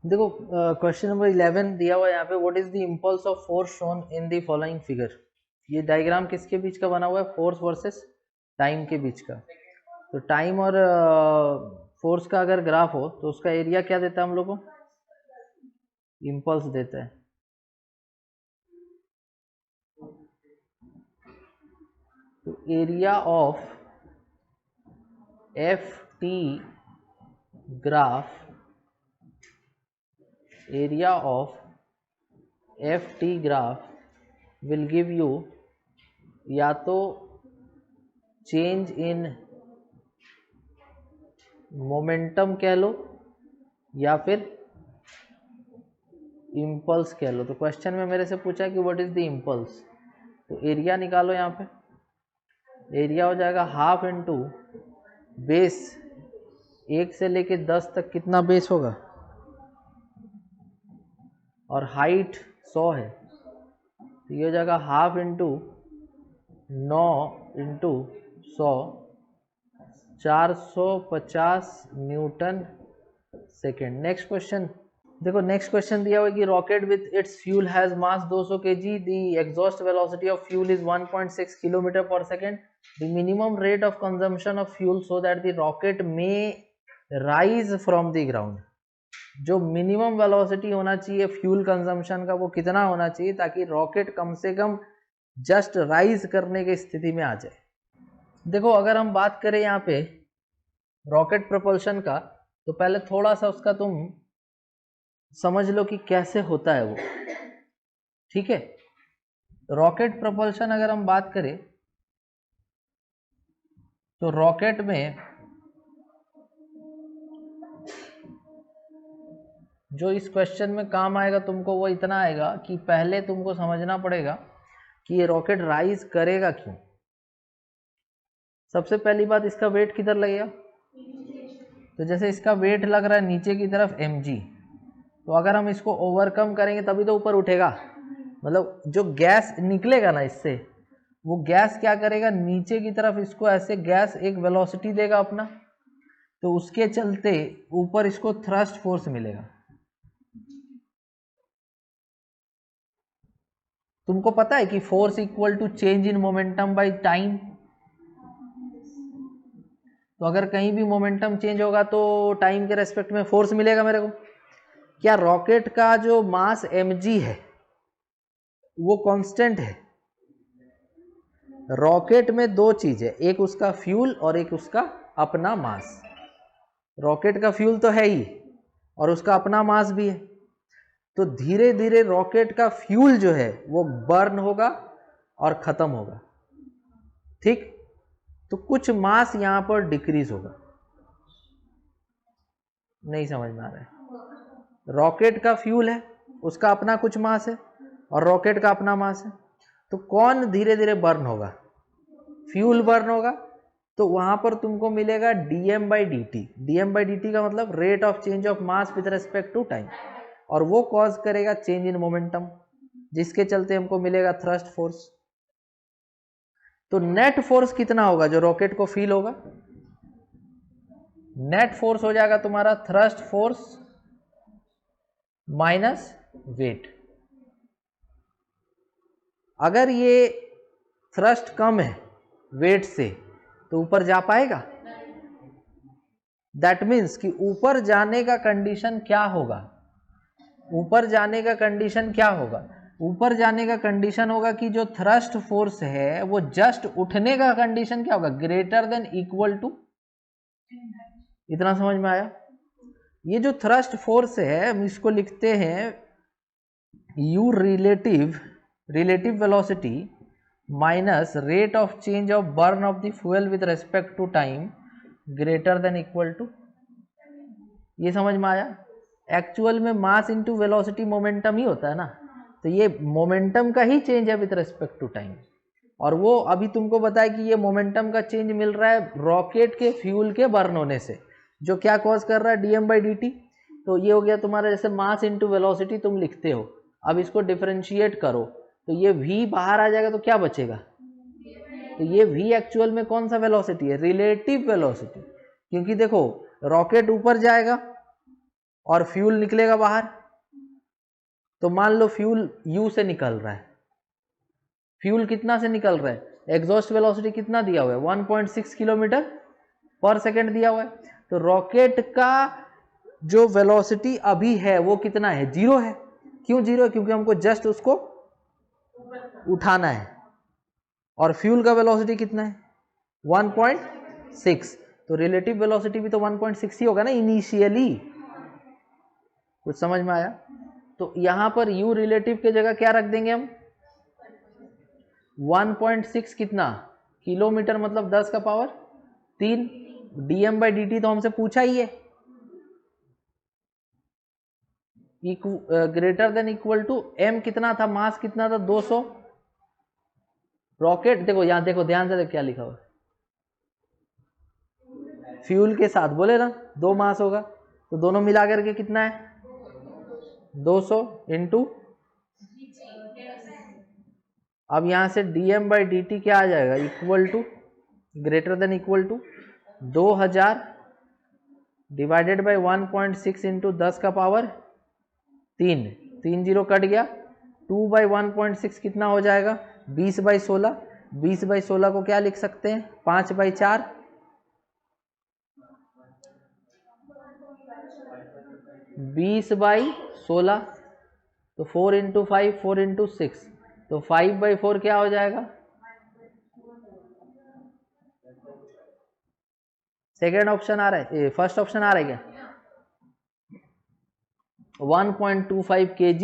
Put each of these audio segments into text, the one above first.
देखो question number 11 दिया हुआ है यहाँ पे, what is the impulse of force shown in the following figure. ये डायग्राम किसके बीच का बना हुआ है, फोर्स वर्सेस टाइम के बीच का। तो टाइम और फोर्स का अगर ग्राफ हो तो उसका एरिया क्या देता है हम लोग को, इम्पल्स देता है। तो area of F T graph, area of F T graph will give you या तो चेंज इन मोमेंटम कह लो या फिर इम्पल्स कह लो। तो क्वेश्चन में मेरे से पूछा कि व्हाट इज द इम्पल्स, तो एरिया निकालो। यहाँ पे एरिया हो जाएगा हाफ इंटू बेस, 1 से लेके 10 तक कितना बेस होगा, और हाइट 100 है, तो ये हो जाएगा half into 9 into 100, 450 newton second. Next question देखो, नेक्स्ट क्वेश्चन दिया हुआ है कि rocket with its fuel has mass 200 kg, the exhaust velocity of fuel is 1.6 kilometre per second, the minimum rate of consumption of fuel so that the rocket may rise from the ground. जो minimum velocity होना चाहिए fuel consumption का वो कितना होना चाहिए ताकि rocket कम से कम जस्ट राइज करने की स्थिति में आ जाए। देखो अगर हम बात करें यहाँ पे रॉकेट प्रपल्शन का, तो पहले थोड़ा सा उसका तुम समझ लो कि कैसे होता है वो, ठीक है। रॉकेट प्रपल्शन अगर हम बात करें तो रॉकेट में जो इस क्वेश्चन में काम आएगा तुमको वो इतना आएगा कि पहले तुमको समझना पड़ेगा कि ये रॉकेट राइज करेगा क्यों। सबसे पहली बात, इसका वेट किधर लगेगा, तो जैसे इसका वेट लग रहा है नीचे की तरफ mg, तो अगर हम इसको ओवरकम करेंगे तभी तो ऊपर उठेगा। मतलब जो गैस निकलेगा ना इससे, वो गैस क्या करेगा, नीचे की तरफ इसको ऐसे गैस एक वेलोसिटी देगा अपना, तो उसके चलते ऊपर इसको थ्रस्ट फोर्स मिलेगा। तुमको पता है कि force equal to change in momentum by time. तो अगर कहीं भी मोमेंटम चेंज होगा तो टाइम के रेस्पेक्ट में फोर्स मिलेगा मेरे को। क्या रॉकेट का जो मास mg है वो कांस्टेंट है? रॉकेट में दो चीज है, एक उसका फ्यूल और एक उसका अपना मास। रॉकेट का फ्यूल तो है ही और उसका अपना मास भी है, तो धीरे धीरे रॉकेट का फ्यूल जो है वो बर्न होगा और खत्म होगा, ठीक। तो कुछ मास यहां पर डिक्रीज होगा। नहीं समझ में आ रहा है? रॉकेट का फ्यूल है, उसका अपना कुछ मास है और रॉकेट का अपना मास है, तो कौन धीरे धीरे बर्न होगा, फ्यूल बर्न होगा। तो वहां पर तुमको मिलेगा dm/dt। dm/dt का मतलब rate of change of mass with respect to time, और वो कॉज करेगा चेंज इन मोमेंटम, जिसके चलते हमको मिलेगा थ्रस्ट फोर्स। तो नेट फोर्स कितना होगा जो रॉकेट को फील होगा, नेट फोर्स हो जाएगा तुम्हारा थ्रस्ट फोर्स माइनस वेट। अगर ये थ्रस्ट कम है वेट से तो ऊपर जा पाएगा? दैट मीन्स कि ऊपर जाने का कंडीशन क्या होगा, ऊपर जाने का कंडीशन क्या होगा, ऊपर जाने का कंडीशन होगा कि जो थ्रस्ट फोर्स है वो जस्ट उठने का कंडीशन क्या होगा, ग्रेटर देन इक्वल टू। इतना समझ में आया? ये जो थ्रस्ट फोर्स है हम इसको लिखते हैं u relative velocity minus rate of change of burn of the fuel with respect to time greater than equal to. ये समझ में आया? एक्चुअल में मास इनटू वेलोसिटी मोमेंटम ही होता है ना, तो ये मोमेंटम का ही चेंज है विद रेस्पेक्ट टू टाइम। और वो अभी तुमको बताया कि ये मोमेंटम का चेंज मिल रहा है रॉकेट के फ्यूल के बर्न होने से, जो क्या कॉज कर रहा है, dm/dt। तो ये हो गया तुम्हारा जैसे मास इनटू वेलोसिटी तुम लिखते हो, अब इसको डिफरेंशिएट करो तो ये v बाहर आ जाएगा तो क्या बचेगा, तो ये v एक्चुअल में कौन सा वेलोसिटी है, रिलेटिव वेलोसिटी। क्योंकि देखो रॉकेट ऊपर जाएगा और फ्यूल निकलेगा बाहर। तो मान लो फ्यूल यू से निकल रहा है, फ्यूल कितना से निकल रहा है, एग्जॉस्ट वेलोसिटी कितना दिया हुआ है 1.6 किलोमीटर पर सेकेंड दिया हुआ है। तो रॉकेट का जो वेलोसिटी अभी है वो कितना है, 0 है। क्यों 0 है, क्योंकि हमको जस्ट उसको उठाना है। और फ्यूल का वेलोसिटी कितना है 1.6, तो रिलेटिव वेलोसिटी भी तो 1.6 ही होगा ना इनिशियली। कुछ समझ में आया? तो यहां पर u रिलेटिव के जगह क्या रख देंगे हम, 1.6 कितना किलोमीटर, मतलब 10 का पावर 3 dm/dt तो हमसे पूछा ही है, greater than equal to m कितना था, मास कितना था 200। रॉकेट देखो यहां, देखो ध्यान से, देखो क्या लिखा हुआ है, फ्यूल के साथ बोले ना 2 मास होगा, तो दोनों मिला करके कितना है 200 इंटू, अब यहां से dm/dt क्या आ जाएगा, equal to greater than equal to 2000 divided by 1.6 into 10 का पावर 3, 3 जीरो कट गया, 2/1.6 कितना हो जाएगा 20/16, 20/16 को क्या लिख सकते हैं 5/4, 20/16, तो 4 इंटू 5, 4 इंटू 6, तो 5/4 क्या हो जाएगा, सेकेंड ऑप्शन आ रहा है, फर्स्ट ऑप्शन आ रहा है क्या, 1.25 kg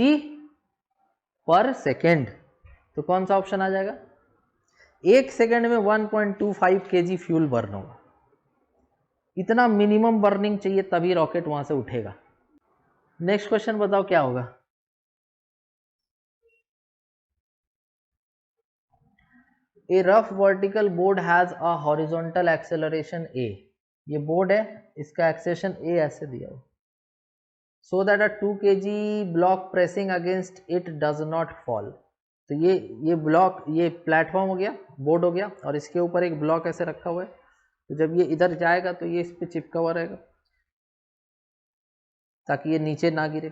पर सेकेंड। तो कौन सा ऑप्शन आ जाएगा, 1 सेकेंड में 1.25 kg फ्यूल बर्न होगा, इतना मिनिमम बर्निंग चाहिए तभी रॉकेट वहां से उठेगा। नेक्स्ट क्वेश्चन बताओ क्या होगा, ए rough vertical board has a horizontal acceleration a, ये बोर्ड है, इसका एक्सेलरेशन a ऐसे दिया हो, so that a 2 kg block pressing against it does not fall. तो ये ब्लॉक, ये प्लेटफॉर्म हो गया, बोर्ड हो गया, और इसके ऊपर एक ब्लॉक ऐसे रखा हुआ है, तो जब ये इधर जाएगा तो ये इस पे चिपका हुआ रहेगा ताकि ये नीचे ना गिरे।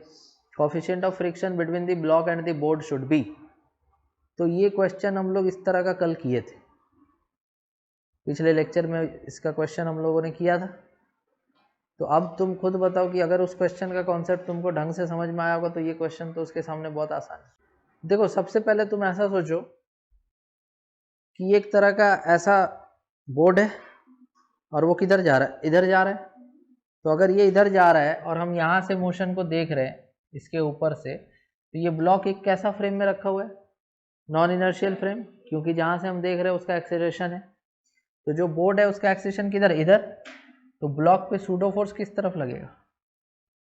Coefficient of friction between the block and the board should be. तो ये क्वेश्चन हम लोग इस तरह का कल किए थे, पिछले लेक्चर में इसका क्वेश्चन हम लोगों ने किया था। तो अब तुम खुद बताओ कि अगर उस क्वेश्चन का कॉन्सेप्ट तुमको ढंग से समझ में आया होगा तो ये क्वेश्चन तो उसके सामने बहुत आसान है। देखो सबसे पहले तुम ऐसा सोचो कि एक तरह का ऐसा बोर्ड है और वो किधर जा रहा है, इधर जा रहा है। तो अगर ये इधर जा रहा है और हम यहाँ से मोशन को देख रहे हैं इसके ऊपर से, तो ये ब्लॉक एक कैसा फ्रेम में रखा हुआ है, नॉन इनर्शियल फ्रेम, क्योंकि जहाँ से हम देख रहे हैं उसका एक्सेलरेशन है। तो जो बोर्ड है उसका एक्सेलरेशन किधर, इधर, तो ब्लॉक पे सूडो फोर्स किस तरफ लगेगा,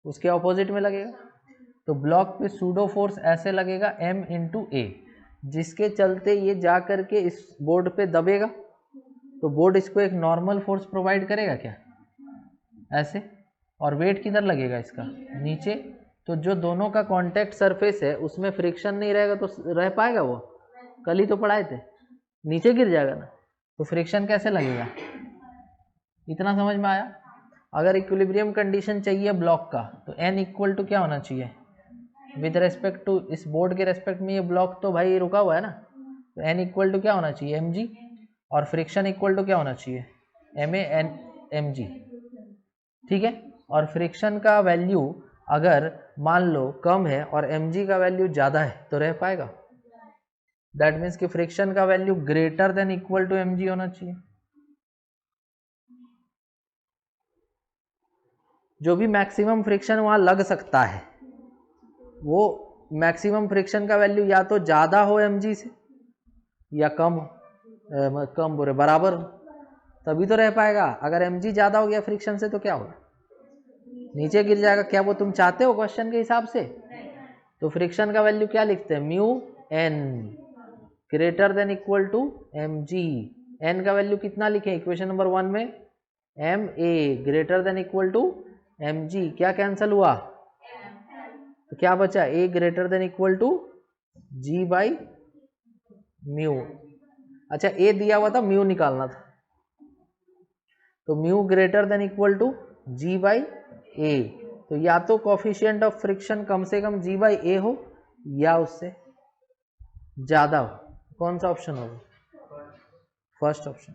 उसके ऑपोजिट में लगेगा। तो ब्लॉक पे सूडो फोर्स ऐसे लगेगा m इंटू ए, जिसके चलते ये जा करके इस बोर्ड पे दबेगा, तो बोर्ड इसको एक नॉर्मल फोर्स प्रोवाइड करेगा क्या, ऐसे, और वेट किधर लगेगा इसका, नीचे। तो जो दोनों का कांटेक्ट सरफेस है उसमें फ्रिक्शन नहीं रहेगा तो रह पाएगा वो, कल ही तो पढ़ाए थे, नीचे गिर जाएगा ना, तो फ्रिक्शन कैसे लगेगा। इतना समझ में आया। अगर इक्विलिब्रियम कंडीशन चाहिए ब्लॉक का तो n इक्वल टू क्या होना चाहिए, विद रेस्पेक्ट टू इस बोर्ड के रेस्पेक्ट में ये ब्लॉक तो भाई रुका हुआ है ना, तो n इक्वल टू क्या होना चाहिए mg, और फ्रिक्शन इक्वल टू क्या होना चाहिए ma n mg, ठीक है। और फ्रिक्शन का वैल्यू अगर मान लो कम है और mg का वैल्यू ज़्यादा है तो रह पाएगा, दैट मीन्स कि फ्रिक्शन का value greater than equal to mg होना चाहिए। जो भी मैक्सिमम फ्रिक्शन वहां लग सकता है वो मैक्सिमम फ्रिक्शन का वैल्यू या तो ज़्यादा हो mg से या कम कम बोले बराबर हो, तभी तो रह पाएगा। अगर mg ज़्यादा हो गया फ्रिक्शन से तो क्या होगा, नीचे गिर जाएगा। क्या वो तुम चाहते हो क्वेश्चन के हिसाब से। तो फ्रिक्शन का वैल्यू क्या लिखते हैं, mu n greater than equal to mg। n का वैल्यू कितना लिखे इक्वेशन नंबर 1 में, ma greater than equal to mg। क्या कैंसिल हुआ, तो क्या बचा, a greater than equal to g by mu. अच्छा a दिया हुआ था, म्यू निकालना था, तो mu greater than equal to g by a. तो या तो कोफिशिएंट ऑफ फ्रिक्शन कम से कम G/A हो या उससे ज्यादा हो। कौन सा ऑप्शन होगा? First option.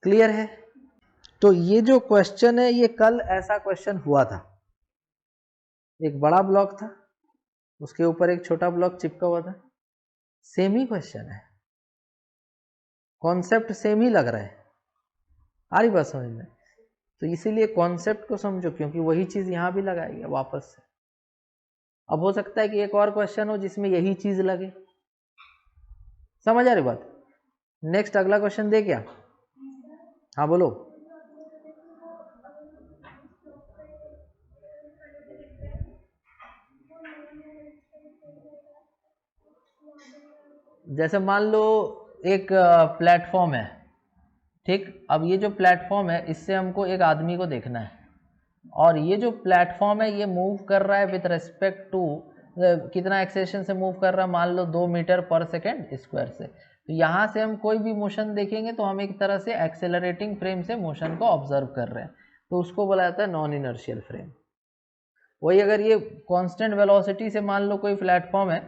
क्लियर है? तो ये जो क्वेश्चन है ये कल ऐसा क्वेश्चन हुआ था, एक बड़ा ब्लॉक था उसके ऊपर एक छोटा ब्लॉक चिपका हुआ था, सेम ही क्वेश्चन है, कॉन्सेप्ट सेम ही लग रहा है। आ रही बात समझ में? तो इसीलिए कॉन्सेप्ट को समझो, क्योंकि वही चीज यहां भी लगाएगी वापस से। अब हो सकता है कि एक और क्वेश्चन हो जिसमें यही चीज लगे। समझ आ रही बात? नेक्स्ट अगला क्वेश्चन दे क्या? हाँ बोलो। जैसे मान लो एक प्लेटफॉर्म है, ठीक। अब ये जो प्लेटफॉर्म है इससे हमको एक आदमी को देखना है, और ये जो प्लेटफॉर्म है ये मूव कर रहा है विथ रेस्पेक्ट टू कितना एक्सेलेरेशन से मूव कर रहा है? मान लो 2 मीटर पर सेकेंड स्क्वायर से। तो यहाँ से हम कोई भी मोशन देखेंगे तो हम एक तरह से एक्सेलरेटिंग फ्रेम से मोशन को ऑब्जर्व कर रहे हैं, तो उसको बोला जाता है नॉन इनर्शियल फ्रेम। वही अगर ये कांस्टेंट वेलोसिटी से मान लो कोई प्लेटफॉर्म है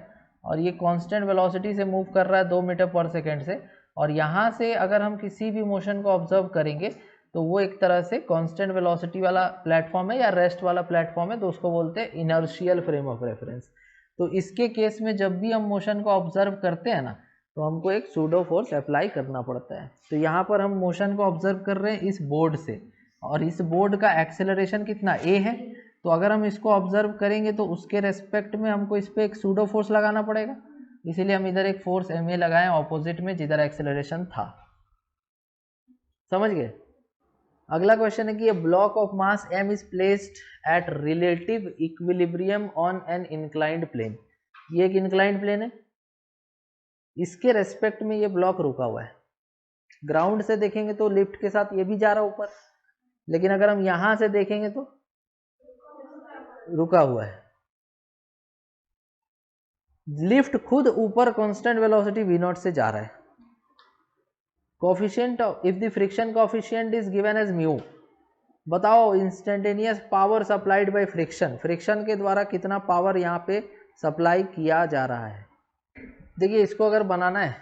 और ये कांस्टेंट वेलोसिटी से मूव कर रहा है 2 मीटर पर सेकेंड से, और यहाँ से अगर हम किसी भी मोशन को ऑब्जर्व करेंगे तो वो एक तरह से कांस्टेंट वेलोसिटी वाला प्लेटफॉर्म है या रेस्ट वाला प्लेटफॉर्म है, तो उसको बोलते हैं इनर्शियल फ्रेम ऑफ रेफरेंस। तो इसके केस में जब भी हम मोशन को ऑब्जर्व करते हैं ना, तो हमको एक सूडो फोर्स अप्लाई करना पड़ता है। तो यहाँ पर हम मोशन को ऑब्जर्व कर रहे हैं इस बोर्ड से, और इस बोर्ड का एक्सेलरेशन कितना a है, तो अगर हम इसको ऑब्जर्व करेंगे तो उसके रेस्पेक्ट में हमको इस पर एक सूडो फोर्स लगाना पड़ेगा। इसीलिए हम इधर एक फोर्स ma लगाएं ऑपोजिट में जिधर एक्सेलरेशन था। समझ गए? अगला क्वेश्चन है कि a block of mass m is placed at relative equilibrium on an inclined plane। ये एक inclined plane है, इसके रेस्पेक्ट में ये ब्लॉक रुका हुआ है। ग्राउंड से देखेंगे तो लिफ्ट के साथ ये भी जा रहा है ऊपर, लेकिन अगर हम यहां से देखेंगे तो रुका हुआ है। लिफ्ट खुद ऊपर कांस्टेंट वेलोसिटी v0 से जा रहा है। Coefficient if the friction coefficient is given as mu, बताओ instantaneous power supplied by friction, friction के द्वारा कितना पावर यहाँ पे सप्लाई किया जा रहा है। देखिए इसको अगर बनाना है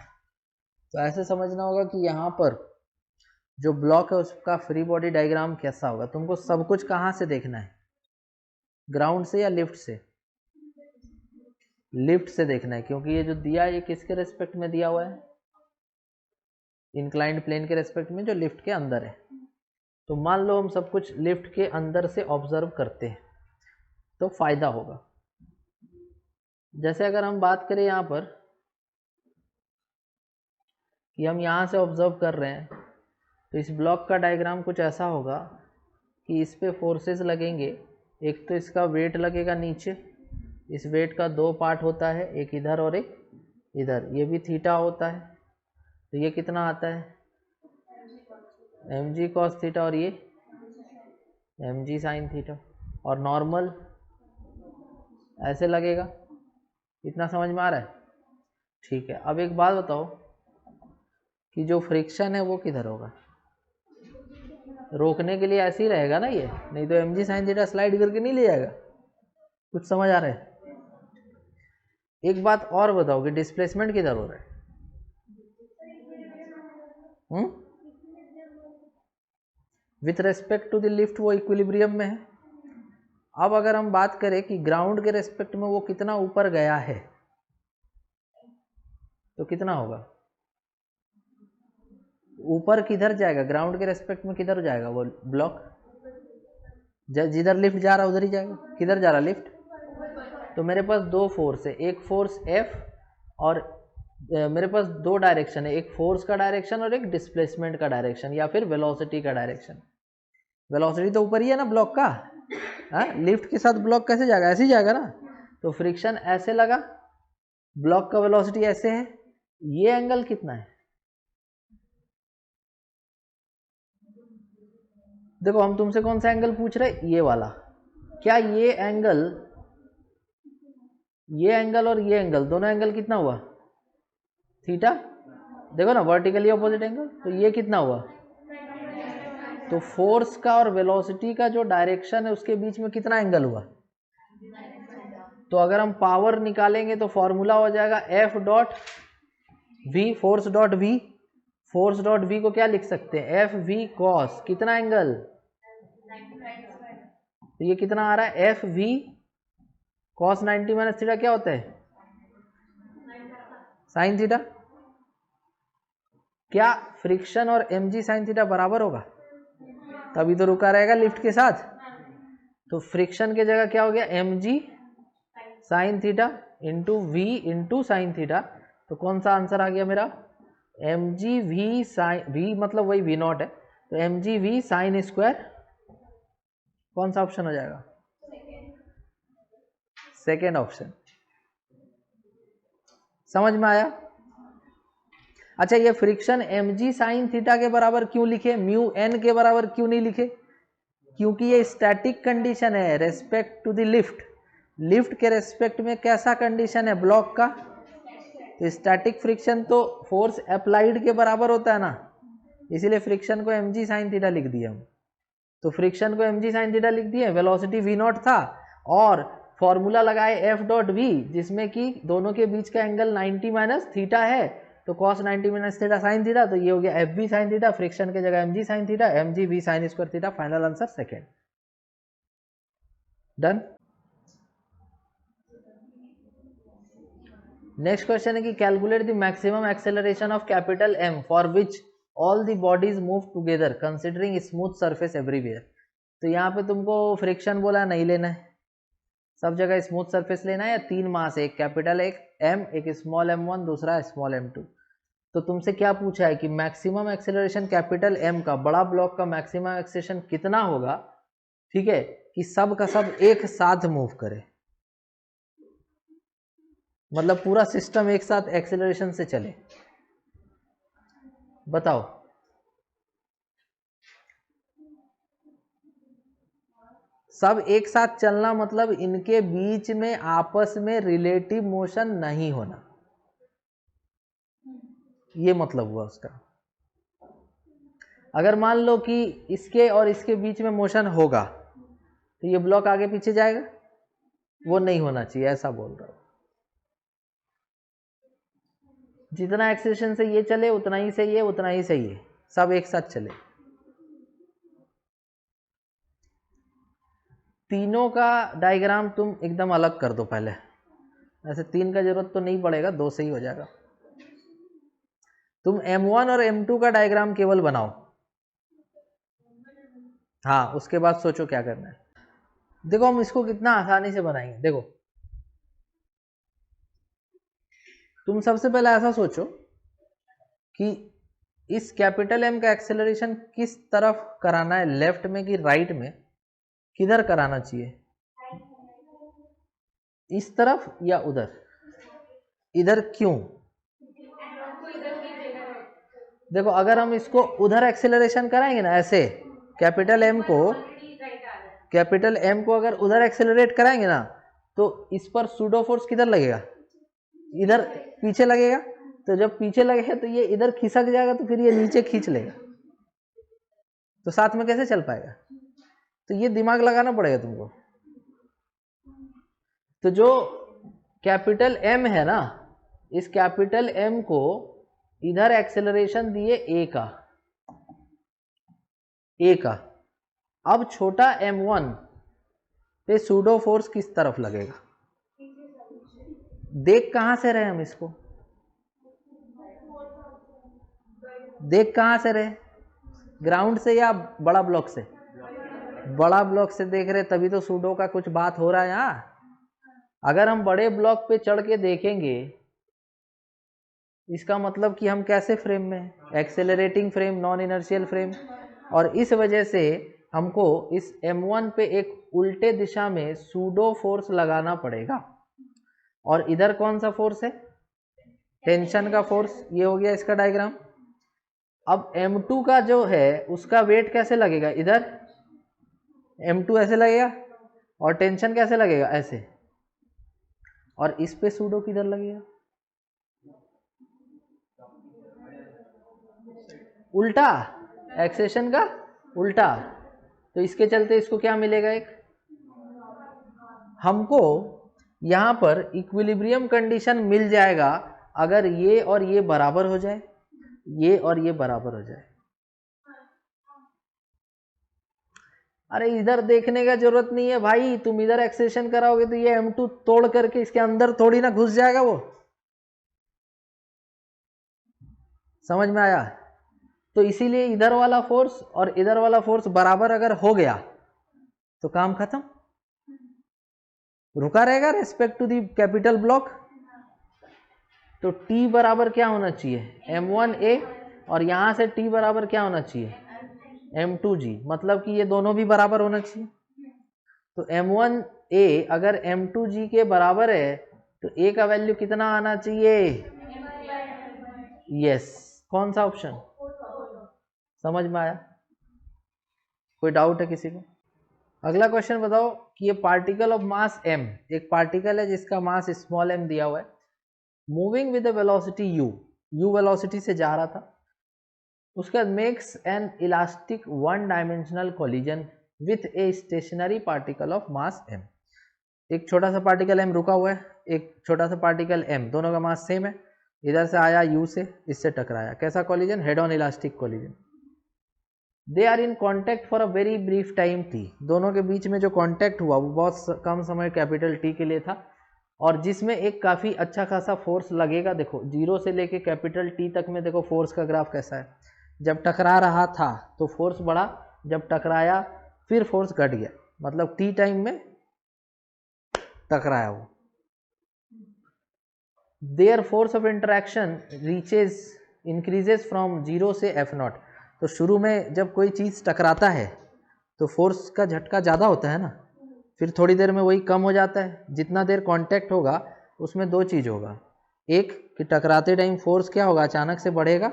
तो ऐसे समझना होगा कि यहाँ पर जो ब्लॉक है उसका फ्री बॉडी डायग्राम कैसा होगा। तुमको सब कुछ कहाँ से देखना है? ग्राउंड से या लिफ्ट से? लिफ्ट से देखना है, क्योंकि ये जो दिया है ये किसके रेस्पेक्ट में दिया हुआ है? इंक्लाइंड प्लेन के रेस्पेक्ट में, जो लिफ्ट के अंदर है। तो मान लो हम सब कुछ लिफ्ट के अंदर से ऑब्जर्व करते हैं तो फायदा होगा। जैसे अगर हम बात करें यहाँ पर कि हम यहाँ से ऑब्जर्व कर रहे हैं, तो इस ब्लॉक का डायग्राम कुछ ऐसा होगा कि इस पे फोर्सेस लगेंगे। एक तो इसका वेट लगेगा नीचे, इस वेट का 2 पार्ट होता है, एक इधर और एक इधर, ये भी थीटा होता है। तो ये कितना आता है? mg cos थीटा, और ये mg sin थीटा, और नॉर्मल ऐसे लगेगा। इतना समझ में आ रहा है? ठीक है। अब एक बात बताओ कि जो फ्रिक्शन है वो किधर होगा? रोकने के लिए ऐसे ही रहेगा ना ये, नहीं तो mg sin थीटा स्लाइड करके नहीं ले जाएगा। कुछ समझ आ रहा है? एक बात और बताओ कि डिस्प्लेसमेंट किधर हो रहा है? With respect to the lift वो इक्विलिब्रियम में है। अब अगर हम बात करें कि ग्राउंड के रेस्पेक्ट में वो कितना ऊपर गया है, तो कितना होगा? ऊपर किधर जाएगा? ग्राउंड के रेस्पेक्ट में किधर जाएगा वो ब्लॉक? जिधर लिफ्ट जा रहा है उधर ही जाएगा। किधर जा रहा लिफ्ट? तो मेरे पास 2 फोर्स है, एक फोर्स F और मेरे पास 2 डायरेक्शन है, एक फोर्स का डायरेक्शन और एक डिस्प्लेसमेंट का डायरेक्शन या फिर वेलोसिटी का डायरेक्शन। वेलोसिटी तो ऊपर ही है ना ब्लॉक का, लिफ्ट के साथ ब्लॉक कैसे जाएगा? ऐसे ही जाएगा ना। तो फ्रिक्शन ऐसे लगा, ब्लॉक का वेलोसिटी ऐसे है, ये एंगल कितना है? देखो हम तुमसे कौन सा एंगल पूछ रहे? ये वाला। क्या ये एंगल और ये एंगल, दोनों एंगल कितना हुआ? थीटा। देखो ना वर्टिकली ऑपोजिट एंगल, तो ये कितना हुआ? तो फोर्स का और वेलोसिटी का जो डायरेक्शन है उसके बीच में कितना एंगल हुआ? तो अगर हम पावर निकालेंगे तो फॉर्मूला हो जाएगा F dot V, force dot V. Force dot V को क्या लिख सकते हैं? एफ वी कॉस कितना एंगल, तो ये कितना आ रहा है? F V cos 90 minus theta क्या होता है? Sine theta. क्या फ्रिक्शन और mg साइन थीटा बराबर होगा? तभी तो रुका रहेगा लिफ्ट के साथ। तो फ्रिक्शन की जगह क्या हो गया? mg sine theta into V into sine theta. तो कौन सा आंसर आ गया मेरा? mg v साइन, v मतलब वही v नॉट है, तो mg v साइन स्क्वायर। कौन सा ऑप्शन हो जाएगा? Second option. समझ में आया? अच्छा, ये फ्रिक्शन mg साइन थीटा के बराबर क्यों लिखे, म्यू n के बराबर क्यों नहीं लिखे? क्योंकि ये स्टैटिक कंडीशन है respect to the lift. Lift के रेस्पेक्ट में कैसा कंडीशन है ब्लॉक का? तो स्टैटिक फ्रिक्शन तो फोर्स अप्लाइड के बराबर होता है ना, इसीलिए फ्रिक्शन को mg साइन थीटा लिख दिया हम। तो फ्रिक्शन को mg साइन थीटा लिख दिए, वेलोसिटी v नॉट था और फॉर्मूला लगाए f डॉट v, जिसमें कि दोनों के बीच का एंगल 90 माइनस थीटा है, तो cos 90 minus theta sine theta, तो ये हो गया F V sine theta. Friction के जगह mg sine theta, mg v sine square theta. Final answer second. Done. Next question है कि calculate the maximum acceleration of capital M for which all the bodies move together considering smooth surface everywhere. तो यहाँ पे तुमको friction बोला नहीं लेना है, सब जगह स्मूथ सरफेस लेना है, या 3 मास, एक कैपिटल एक M, एक स्मॉल m1, दूसरा स्मॉल m2। तो तुमसे क्या पूछा है कि मैक्सिमम एक्सेलरेशन कैपिटल M का, बड़ा ब्लॉक का मैक्सिमम एक्सेलरेशन कितना होगा, ठीक है, कि सब का सब एक साथ मूव करे, मतलब पूरा सिस्टम एक साथ एक्सेलरेशन से चले। बताओ। सब एक साथ चलना मतलब इनके बीच में आपस में रिलेटिव मोशन नहीं होना, ये मतलब हुआ उसका। अगर मान लो कि इसके और इसके बीच में मोशन होगा तो ये ब्लॉक आगे पीछे जाएगा, वो नहीं होना चाहिए, ऐसा बोल रहा हूं। जितना एक्सेलरेशन से ये चले उतना ही सही है, उतना ही सही है, सब एक साथ चले। तीनों का डायग्राम तुम एकदम अलग कर दो पहले, ऐसे 3 का जरूरत तो नहीं पड़ेगा, 2 से ही हो जाएगा। तुम M1 और M2 का डायग्राम केवल बनाओ, हाँ, उसके बाद सोचो क्या करना है। देखो हम इसको कितना आसानी से बनाएंगे। देखो तुम सबसे पहले ऐसा सोचो कि इस कैपिटल M का एक्सेलरेशन किस तरफ कराना है, लेफ्ट में कि राइट में, किधर कराना चाहिए, इस तरफ या उधर? इधर क्यों? देखो अगर हम इसको उधर एक्सेलरेशन कराएंगे ना, ऐसे कैपिटल M को अगर उधर एक्सेलरेट कराएंगे ना, तो इस पर सूडो फोर्स किधर लगेगा? इधर पीछे लगेगा। तो जब पीछे लगेगा तो ये इधर खिसक जाएगा, तो फिर ये नीचे खींच लेगा, तो साथ में कैसे चल पाएगा? तो ये दिमाग लगाना पड़ेगा तुमको। तो जो कैपिटल M है ना, इस कैपिटल M को इधर एक्सेलरेशन दिए ए का। अब छोटा M1 पे सूडो फोर्स किस तरफ लगेगा? देख कहां से रहे हम इसको? देख कहां से रहे? ग्राउंड से या बड़ा ब्लॉक से? बड़ा ब्लॉक से देख रहे, तभी तो सूडो का कुछ बात हो रहा है यहाँ। अगर हम बड़े ब्लॉक पे चढ़ के देखेंगे, इसका मतलब कि हम कैसे फ्रेम में, accelerating frame, non inertial frame, और इस वजह से हमको इस M1 पे एक उल्टे दिशा में सूडो फोर्स लगाना पड़ेगा। और इधर कौन सा फोर्स है? टेंशन का फोर्स। ये हो गया इसका डायग्राम। अब M2 का जो है उसका वेट कैसे लगेगा? इधर M2 ऐसे लगेगा, और टेंशन कैसे लगेगा? ऐसे। और इस पे सूडो किधर लगेगा? उल्टा, एक्सेशन का उल्टा, तो इसके चलते इसको क्या मिलेगा, एक हमको यहाँ पर इक्विलिब्रियम कंडीशन मिल जाएगा अगर ये और ये बराबर हो जाए, ये और ये बराबर हो जाए। अरे इधर देखने का जरूरत नहीं है भाई, तुम इधर एक्सेशन कराओगे तो ये M2 तोड़ करके इसके अंदर थोड़ी ना घुस जाएगा वो, समझ में आया? तो इसीलिए इधर वाला फोर्स और इधर वाला फोर्स बराबर अगर हो गया तो काम खत्म, रुका रहेगा respect to the capital block. तो T बराबर क्या होना चाहिए, M1A, और यहां से T बराबर क्या होना चाहिए, M2G, मतलब कि ये दोनों भी बराबर होना चाहिए। तो M1A अगर M2G के बराबर है तो A का वैल्यू कितना आना चाहिए, यस, कौन सा ऑप्शन, समझ में आया? कोई डाउट है किसी को? अगला क्वेश्चन बताओ कि ये पार्टिकल ऑफ मास m, एक पार्टिकल है जिसका मास स्मॉल m दिया हुआ है, moving with velocity u velocity से जा रहा था, उसका makes an elastic one dimensional collision with a stationary particle of mass m। एक छोटा सा पार्टिकल m रुका हुआ है, एक छोटा सा पार्टिकल m, दोनों का मास सेम है, इधर से आया u से, इससे टकराया, कैसा collision, head on elastic collision. They are in contact for a very brief time t, दोनों के बीच में जो कॉन्टैक्ट हुआ वो बहुत कम समय कैपिटल T के लिए था, और जिसमें एक काफ़ी अच्छा खासा फोर्स लगेगा। देखो जीरो से लेके कैपिटल T तक में देखो फोर्स का ग्राफ कैसा है, जब टकरा रहा था तो फोर्स बढ़ा, जब टकराया फिर फोर्स घट गया, मतलब T टाइम में टकराया वो। Their force of interaction reaches increases from zero से F0, तो शुरू में जब कोई चीज़ टकराता है तो फोर्स का झटका ज़्यादा होता है ना, फिर थोड़ी देर में वही कम हो जाता है। जितना देर कांटेक्ट होगा उसमें दो चीज़ होगा, एक कि टकराते टाइम फोर्स क्या होगा, अचानक से बढ़ेगा,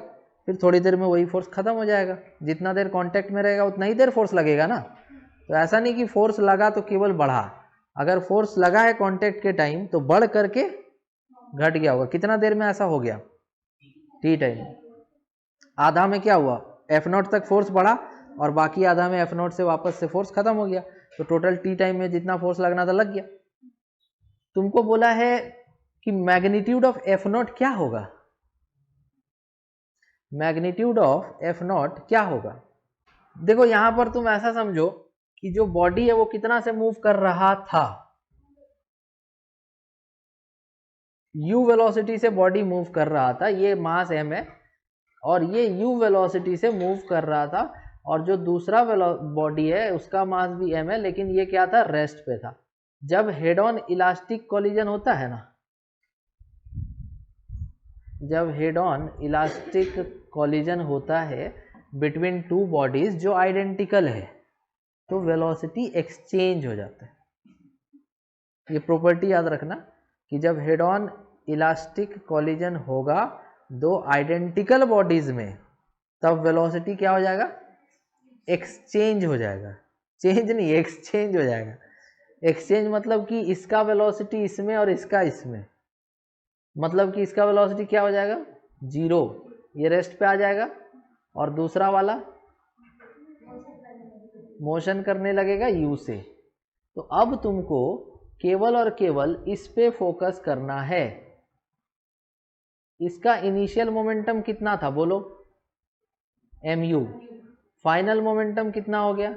फिर थोड़ी देर में वही फोर्स खत्म हो जाएगा। जितना देर कांटेक्ट में रहेगा उतना ही देर फोर्स लगेगा ना, तो ऐसा नहीं कि फोर्स लगा तो केवल बढ़ा, अगर फोर्स लगा है कांटेक्ट के टाइम तो बढ़ करके घट गया होगा। कितना देर में ऐसा हो गया, T टाइम। आधा में क्या हुआ, F0 तक फोर्स बढ़ा और बाकी आधा में F0 से वापस से फोर्स खत्म हो गया, तो टोटल T टाइम में जितना फोर्स लगना था लग गया। तुमको बोला है कि मैग्नीट्यूड ऑफ F0 क्या होगा, मैग्नीट्यूड ऑफ F0 क्या होगा। देखो यहां पर तुम ऐसा समझो कि जो बॉडी है वो कितना से मूव कर रहा था, u वेलोसिटी से बॉडी मूव कर रहा था, ये मास m है, और ये u वेलोसिटी से मूव कर रहा था, और जो दूसरा बॉडी है उसका मास भी m है, लेकिन ये क्या था, रेस्ट पे था। जब हेड ऑन इलास्टिक कोलिजन होता है ना, जब हेड ऑन इलास्टिक कोलिजन होता है बिटवीन टू बॉडीज जो आइडेंटिकल है, तो वेलोसिटी एक्सचेंज हो जाता है। ये प्रॉपर्टी याद रखना कि जब हेड ऑन इलास्टिक कोलिजन होगा दो आइडेंटिकल बॉडीज में, तब वेलोसिटी क्या हो जाएगा, एक्सचेंज हो जाएगा, चेंज नहीं एक्सचेंज हो जाएगा। एक्सचेंज मतलब कि इसका वेलोसिटी इसमें और इसका इसमें, मतलब कि इसका वेलोसिटी क्या हो जाएगा, जीरो, ये रेस्ट पे आ जाएगा, और दूसरा वाला मोशन करने लगेगा u से। तो अब तुमको केवल और केवल इस पे फोकस करना है। इसका इनिशियल मोमेंटम कितना था बोलो, mu, फाइनल मोमेंटम कितना हो गया,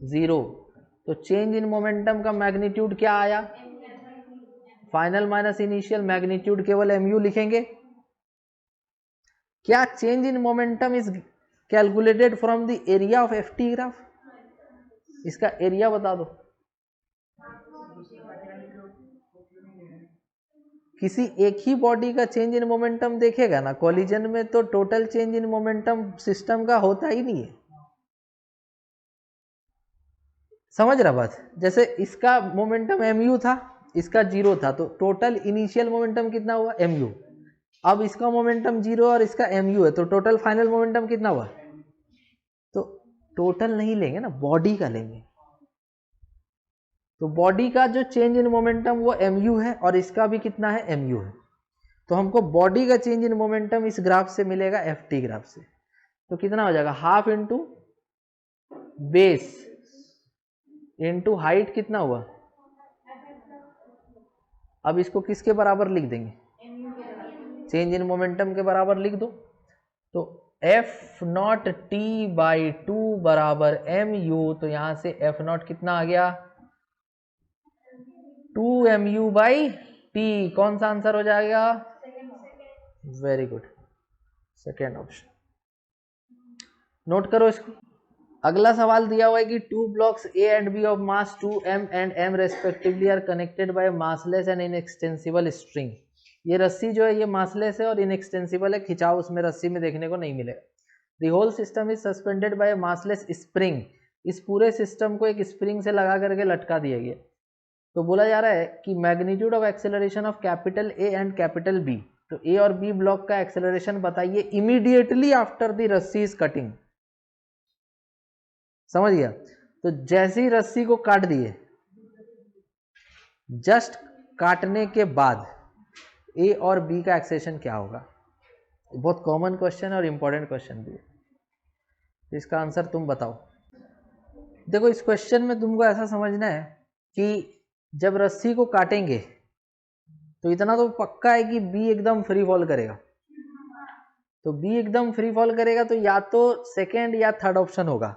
जीरो, तो चेंज इन मोमेंटम का मैग्नीट्यूड क्या आया, फाइनल माइनस इनिशियल, मैग्नीट्यूड केवल mu लिखेंगे। क्या change in momentum is calculated from the area of ft graph, इसका एरिया बता दो। किसी एक ही बॉडी का चेंज इन मोमेंटम देखेगा ना कोलिजन में, तो total change in momentum system का होता ही नहीं है, समझ रहा बात। जैसे इसका मोमेंटम mu था, इसका जीरो था, तो टोटल इनिशियल मोमेंटम कितना हुआ, mu। अब इसका मोमेंटम जीरो और इसका mu है, तो टोटल फाइनल मोमेंटम कितना हुआ, तो टोटल नहीं लेंगे ना, बॉडी का लेंगे। तो बॉडी का जो चेंज इन मोमेंटम वो mu है, और इसका भी कितना है, mu है। तो हमको बॉडी का चेंज इन मोमेंटम इस ग्राफ से मिलेगा ft ग्राफ से, तो कितना हो जाएगा, half into base into height कितना हुआ? अब इसको किसके बराबर लिख देंगे? चेंज इन मोमेंटम के बराबर लिख दो। तो एफ नॉट टी बाई 2 बराबर एम यू, तो यहां से एफ नॉट कितना आ गया? 2 एम यू बाई टी। कौन सा आंसर हो जाएगा? Very good, second option. Note करो इसको। अगला सवाल दिया हुआ है कि two blocks A and B of mass 2m and m respectively are connected by massless and inextensible string. ये रस्सी जो है ये मासलेस है और इनएक्सटेंसिबल है, खिंचाव उसमें रस्सी में देखने को नहीं मिलेगा। The whole system is suspended by massless spring. इस पूरे सिस्टम को एक स्प्रिंग से लगा करके लटका दिया गया। तो बोला जा रहा है कि magnitude of acceleration of capital A and capital B. तो ए और बी ब्लॉक का एक्सेलरेशन बताइए इमीडिएटली आफ्टर द रस्सी इज कटिंग। समझ गया? तो जैसे ही रस्सी को काट दिए, जस्ट काटने के बाद ए और बी का एक्सेलरेशन क्या होगा? बहुत कॉमन क्वेश्चन है और इंपॉर्टेंट क्वेश्चन भी है। इसका आंसर तुम बताओ। देखो इस क्वेश्चन में तुमको ऐसा समझना है कि जब रस्सी को काटेंगे तो इतना तो पक्का है कि बी एकदम फ्री फॉल करेगा। तो बी एकदम फ्री फॉल करेगा तो या तो सेकेंड या थर्ड ऑप्शन होगा।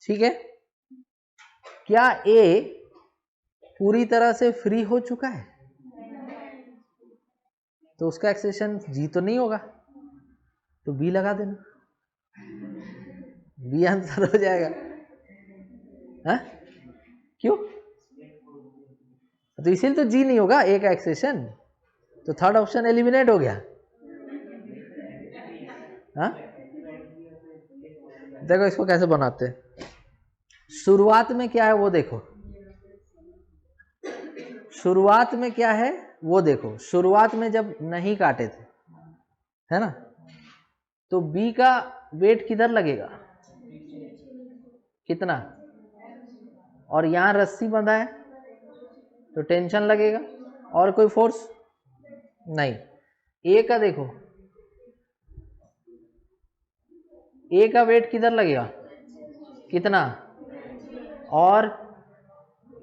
ठीक है? क्या ए पूरी तरह से फ्री हो चुका है? तो उसका एक्सेलरेशन जी तो नहीं होगा, तो बी लगा देना, बी आंसर हो जाएगा। हा? क्यों? तो इसीलिए तो जी नहीं होगा, ए का एक्सेलरेशन, तो थर्ड ऑप्शन एलिमिनेट हो गया। हाँ? देखो इसको कैसे बनाते हैं। शुरुआत में क्या है वो देखो, शुरुआत में क्या है वो देखो। शुरुआत में जब नहीं काटे थे, है ना, तो बी का वेट किधर लगेगा? कितना? और यहां रस्सी बंधा है तो टेंशन लगेगा, और कोई फोर्स नहीं। ए का देखो, ए का वेट किधर लगेगा? कितना? और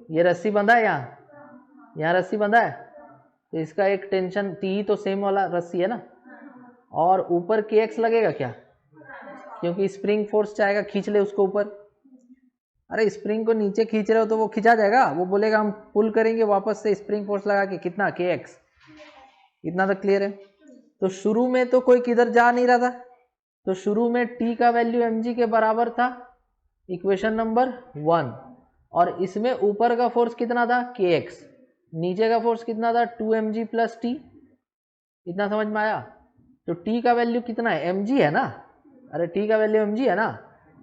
ये रस्सी बंधा है, यहाँ रस्सी बंधा है, तो इसका एक टेंशन टी तो सेम वाला रस्सी है ना, और ऊपर के एक्स लगेगा क्या? क्योंकि स्प्रिंग फोर्स चाहेगा खींच ले उसको ऊपर। अरे स्प्रिंग को नीचे खींच रहे हो तो वो खींचा जाएगा, वो बोलेगा हम पुल करेंगे वापस से स्प्रिंग फोर्स लगा के, कितना? के एक्स। इतना तक क्लियर है? तो शुरू में तो कोई किधर जा नहीं रहा था, तो शुरू में टी का वैल्यू mg के बराबर था, इक्वेशन नंबर 1। और इसमें ऊपर का फोर्स कितना था? kx। नीचे का फोर्स कितना था? 2mg plus T. इतना समझ में आया? तो टी का वैल्यू कितना है? mg है ना। अरे टी का वैल्यू mg है ना,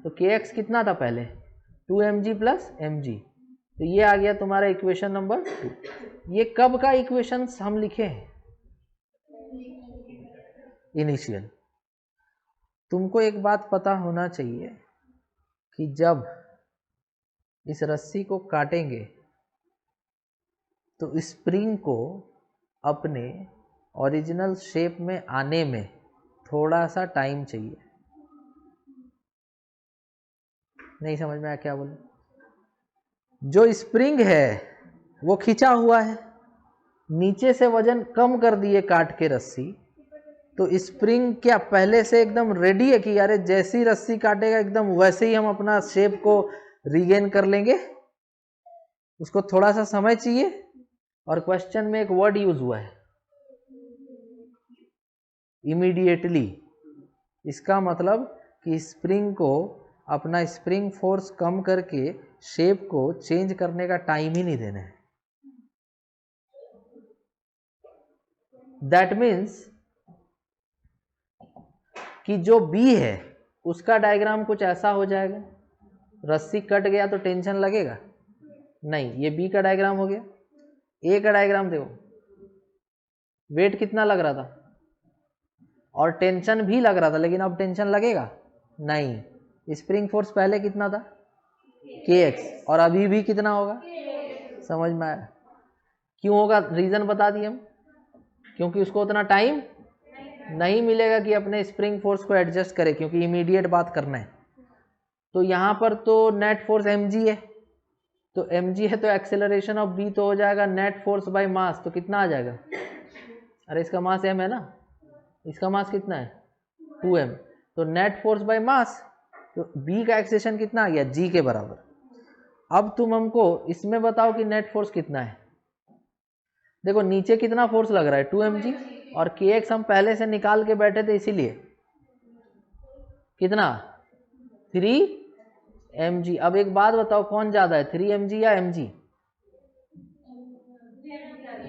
तो kx कितना था पहले? 2mg plus mg। तो ये आ गया तुम्हारा इक्वेशन नंबर 2। ये कब का इक्वेशन हम लिखे हैं? इनिशियल। तुमको एक बात पता होना चाहिए कि जब इस रस्सी को काटेंगे तो स्प्रिंग को अपने ओरिजिनल शेप में आने में थोड़ा सा टाइम चाहिए। नहीं समझ में आया क्या बोले? जो स्प्रिंग है वो खिंचा हुआ है, नीचे से वजन कम कर दिए काट के रस्सी, तो स्प्रिंग क्या पहले से एकदम रेडी है कि यार जैसी रस्सी काटेगा एकदम वैसे ही हम अपना शेप को रीगेन कर लेंगे? उसको थोड़ा सा समय चाहिए। और क्वेश्चन में एक वर्ड यूज हुआ है, इमीडिएटली। इसका मतलब कि स्प्रिंग को अपना स्प्रिंग फोर्स कम करके शेप को चेंज करने का टाइम ही नहीं देना है। दैट मीन्स कि जो बी है उसका डायग्राम कुछ ऐसा हो जाएगा, रस्सी कट गया तो टेंशन लगेगा नहीं, ये बी का डायग्राम हो गया। ए का डायग्राम देखो, वेट कितना लग रहा था और टेंशन भी लग रहा था, लेकिन अब टेंशन लगेगा नहीं। स्प्रिंग फोर्स पहले कितना था? kx, और अभी भी कितना होगा? समझ में आया? क्यों होगा? रीजन बता दिए हम, क्योंकि उसको उतना टाइम नहीं मिलेगा कि अपने स्प्रिंग फोर्स को एडजस्ट करे, क्योंकि इमीडिएट बात करना है। तो यहाँ पर तो नेट फोर्स mg है, तो mg है तो एक्सेलरेशन ऑफ b तो हो जाएगा नेट फोर्स बाय मास, तो कितना आ जाएगा? अरे इसका मास m है ना, इसका मास कितना है 2m, तो नेट फोर्स बाय मास, तो b का एक्सेलरेशन कितना आ गया g के बराबर। अब तुम हमको इसमें बताओ कि नेट फोर्स कितना है। देखो नीचे कितना फोर्स लग रहा है 2mg, और kx हम पहले से निकाल के बैठे थे इसीलिए कितना 3mg। अब एक बात बताओ कौन ज्यादा है 3mg या mg?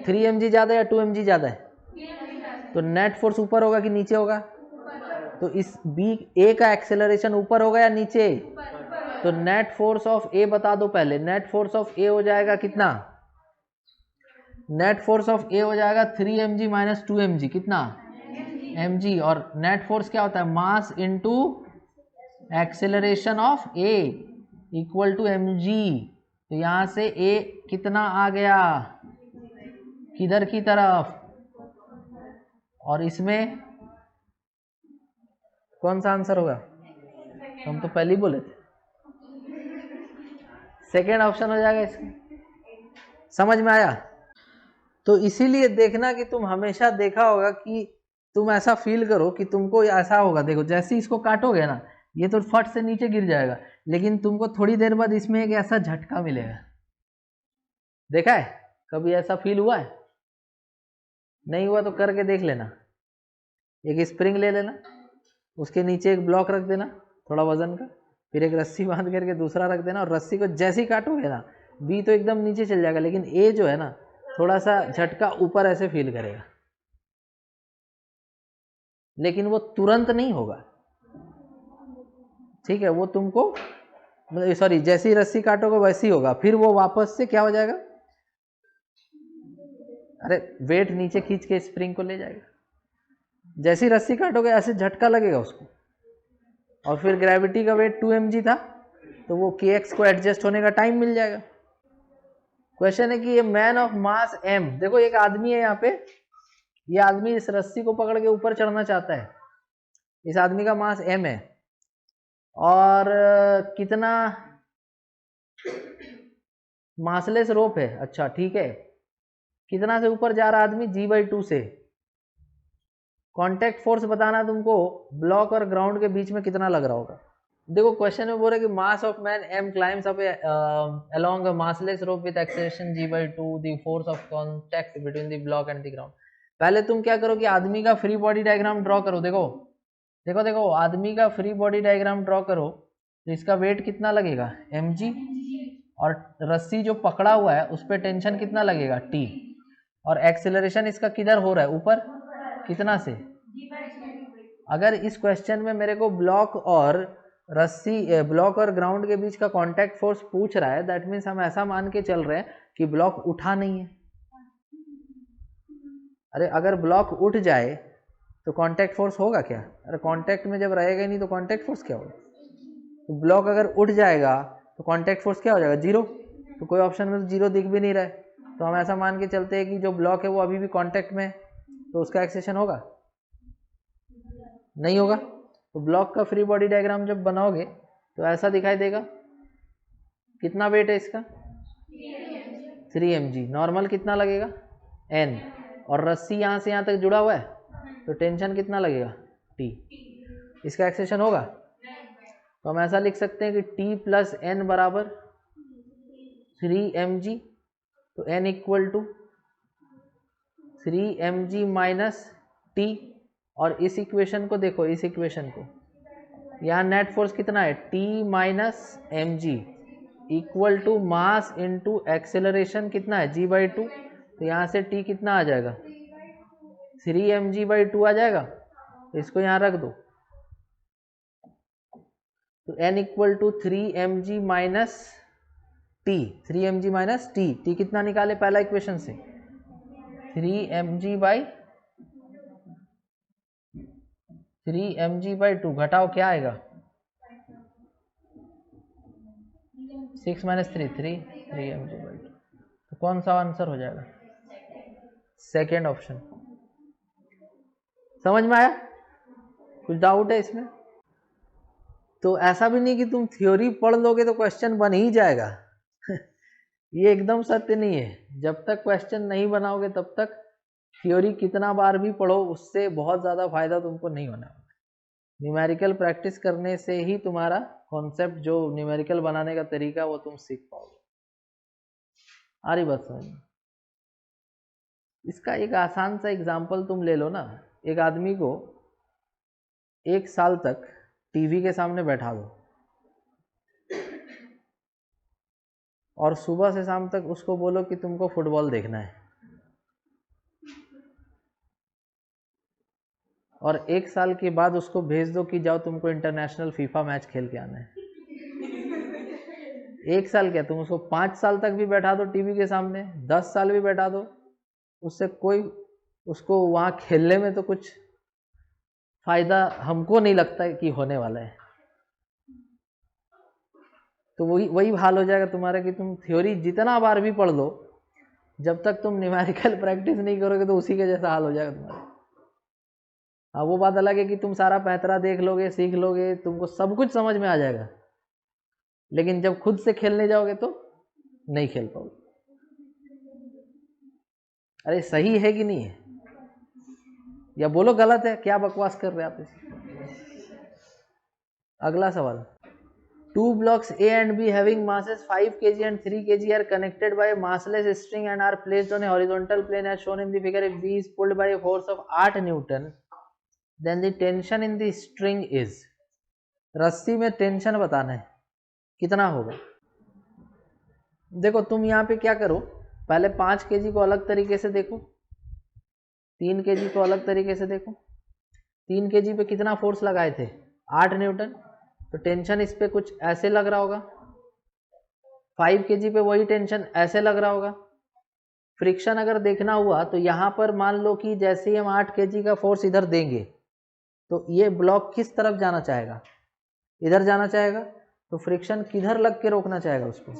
3mg ज्यादा या 2mg ज्यादा है? तो नेट फोर्स ऊपर होगा कि नीचे होगा? तो इस बी ए का एक्सेलरेशन ऊपर होगा या नीचे? तो नेट फोर्स ऑफ ए बता दो पहले। नेट फोर्स ऑफ ए हो जाएगा कितना? नेट फोर्स ऑफ ए हो जाएगा 3mg माइनस 2mg, कितना mg। और नेट फोर्स क्या होता है mass into acceleration of A equal to mg। तो यहां से ए कितना आ गया किधर की तरफ, और इसमें कौन सा आंसर होगा? हम तो पहले ही बोले थे सेकेंड ऑप्शन हो जाएगा इसमें। समझ में आया? तो इसीलिए देखना कि तुम हमेशा देखा होगा कि तुम ऐसा फील करो कि तुमको ऐसा होगा, देखो जैसे ही इसको काटोगे ना ये तो फट से नीचे गिर जाएगा, लेकिन तुमको थोड़ी देर बाद इसमें एक ऐसा झटका मिलेगा। देखा है कभी ऐसा फील हुआ है? नहीं हुआ तो करके देख लेना। एक स्प्रिंग ले लेना, उसके नीचे एक ब्लॉक रख देना थोड़ा वजन का, फिर एक रस्सी बांध करके दूसरा रख देना, और रस्सी को जैसे ही काटोगे ना बी तो एकदम नीचे चल जाएगा, लेकिन ए जो है ना थोड़ा सा झटका ऊपर ऐसे फील करेगा, लेकिन वो तुरंत नहीं होगा। ठीक है, वो तुमको सॉरी जैसी रस्सी काटोगे वैसी ही होगा, फिर वो वापस से क्या हो जाएगा, अरे वेट नीचे खींच के स्प्रिंग को ले जाएगा। जैसी रस्सी काटोगे ऐसे झटका लगेगा उसको, और फिर ग्रेविटी का वेट 2mg था तो वो kx को एडजस्ट होने का टाइम मिल जाएगा। क्वेश्चन है कि ये मैन ऑफ मास m, देखो एक आदमी है यहाँ पे, ये आदमी इस रस्सी को पकड़ के ऊपर चढ़ना चाहता है, इस आदमी का मास m है, और कितना मासलेस रोप है, अच्छा ठीक है, कितना से ऊपर जा रहा आदमी g/2 से। कांटेक्ट फोर्स बताना तुमको ब्लॉक और ग्राउंड के बीच में कितना लग रहा होगा। देखो क्वेश्चन में बोल रहे कि mass of man m climbs up along a massless rope with acceleration g/2, the force of contact between the block and the ground। पहले तुम क्या करो कि आदमी का फ्री बॉडी डायग्राम ड्रॉ करो। देखो देखो देखो आदमी का फ्री बॉडी डायग्राम ड्रॉ करो, तो इसका वेट कितना लगेगा mg, और रस्सी जो पकड़ा हुआ है उस पर टेंशन कितना लगेगा t, और एक्सेलरेशन इसका किधर हो रहा है ऊपर, कितना से। अगर इस क्वेश्चन में मेरे को ब्लॉक और रस्सी ब्लॉक और ग्राउंड के बीच का कांटेक्ट फोर्स पूछ रहा है, दैट मीन्स हम ऐसा मान के चल रहे हैं कि ब्लॉक उठा नहीं है। अरे अगर ब्लॉक उठ जाए तो कांटेक्ट फोर्स होगा क्या? अरे कांटेक्ट में जब रहेगा ही नहीं तो कांटेक्ट फोर्स क्या होगा? तो ब्लॉक अगर उठ जाएगा तो कांटेक्ट फोर्स क्या हो जाएगा, जीरो। तो कोई ऑप्शन में तो जीरो दिख भी नहीं रहा है, तो हम ऐसा मान के चलते हैं कि जो ब्लॉक है वो अभी भी कांटेक्ट में है, तो उसका एक्सेशन होगा नहीं होगा। तो ब्लॉक का फ्री बॉडी डायग्राम जब बनाओगे तो ऐसा दिखाई देगा। कितना वेट है इसका 3mg, नॉर्मल कितना लगेगा n, और रस्सी यहाँ से यहाँ तक जुड़ा हुआ है तो टेंशन कितना लगेगा t। इसका एक्सेशन होगा, तो हम ऐसा लिख सकते हैं कि t प्लस n बराबर 3mg, तो n equal to 3mg minus t। और इस इक्वेशन को देखो, इस इक्वेशन को, यहाँ नेट फोर्स कितना है t minus mg equal to mass into acceleration कितना है g/2, तो यहाँ से t कितना आ जाएगा 3mg/2 आ जाएगा, तो इसको यहाँ रख दो, तो n equal to 3mg minus t, 3mg minus t, t कितना निकाले पहला इक्वेशन से 3mg/2 घटाओ क्या आएगा 6 माइनस 3mg/2, तो कौन सा आंसर हो जाएगा सेकेंड ऑप्शन। समझ में आया? कुछ डाउट है इसमें? तो ऐसा भी नहीं कि तुम थ्योरी पढ़ लोगे तो क्वेश्चन बन ही जाएगा ये एकदम सत्य नहीं है। जब तक क्वेश्चन नहीं बनाओगे तब तक थ्योरी कितना बार भी पढ़ो उससे बहुत ज़्यादा फायदा तुमको नहीं होना। न्यूमेरिकल प्रैक्टिस करने से ही तुम्हारा कॉन्सेप्ट जो न्यूमेरिकल बनाने का तरीका वो तुम सीख पाओगे। आ रही बात समझ में? इसका एक आसान सा एग्जाम्पल तुम ले लो ना। एक आदमी को 1 साल तक टीवी के सामने बैठा दो और सुबह से शाम तक उसको बोलो कि तुमको फुटबॉल देखना है, और 1 साल के बाद उसको भेज दो कि जाओ तुमको इंटरनेशनल फीफा मैच खेल के आना है। 1 साल क्या, तुम उसको 5 साल तक भी बैठा दो टीवी के सामने, 10 साल भी बैठा दो, उससे कोई उसको वहाँ खेलने में तो कुछ फायदा हमको नहीं लगता है कि होने वाला है। तो वही हाल हो जाएगा तुम्हारा कि तुम थ्योरी जितना बार भी पढ़ लो, जब तक तुम न्यूमेरिकल प्रैक्टिस नहीं करोगे तो उसी के जैसा हाल हो जाएगा तुम्हारा। हाँ, वो बात अलग है कि तुम सारा पैंतरा देख लोगे, सीख लोगे, तुमको सब कुछ समझ में आ जाएगा, लेकिन जब खुद से खेलने जाओगे तो नहीं खेल पाओगे। अरे सही है कि नहीं है, या बोलो गलत है, क्या बकवास कर रहे आप इसे। अगला सवाल, 2 blocks A and B having masses 5 kg and 3 kg are connected by a massless string and are placed on a horizontal plane as shown in the figure. If B is pulled by a force of 8 Newton, then the tension in the string is, रस्सी में tension बताना है कितना होगा। देखो तुम यहाँ पे क्या करो, पहले 5 kg को अलग तरीके से देखो, 3 kg को अलग तरीके से देखो। 3 kg पे कितना फोर्स लगाए थे, 8 न्यूटन, तो टेंशन इस पे कुछ ऐसे लग रहा होगा। 5 kg पे वही टेंशन ऐसे लग रहा होगा। फ्रिक्शन अगर देखना हुआ तो यहाँ पर मान लो कि जैसे ही हम 8 kg का फोर्स इधर देंगे तो ये ब्लॉक किस तरफ जाना चाहेगा, इधर जाना चाहेगा, तो फ्रिक्शन किधर लग के रोकना चाहेगा उसको।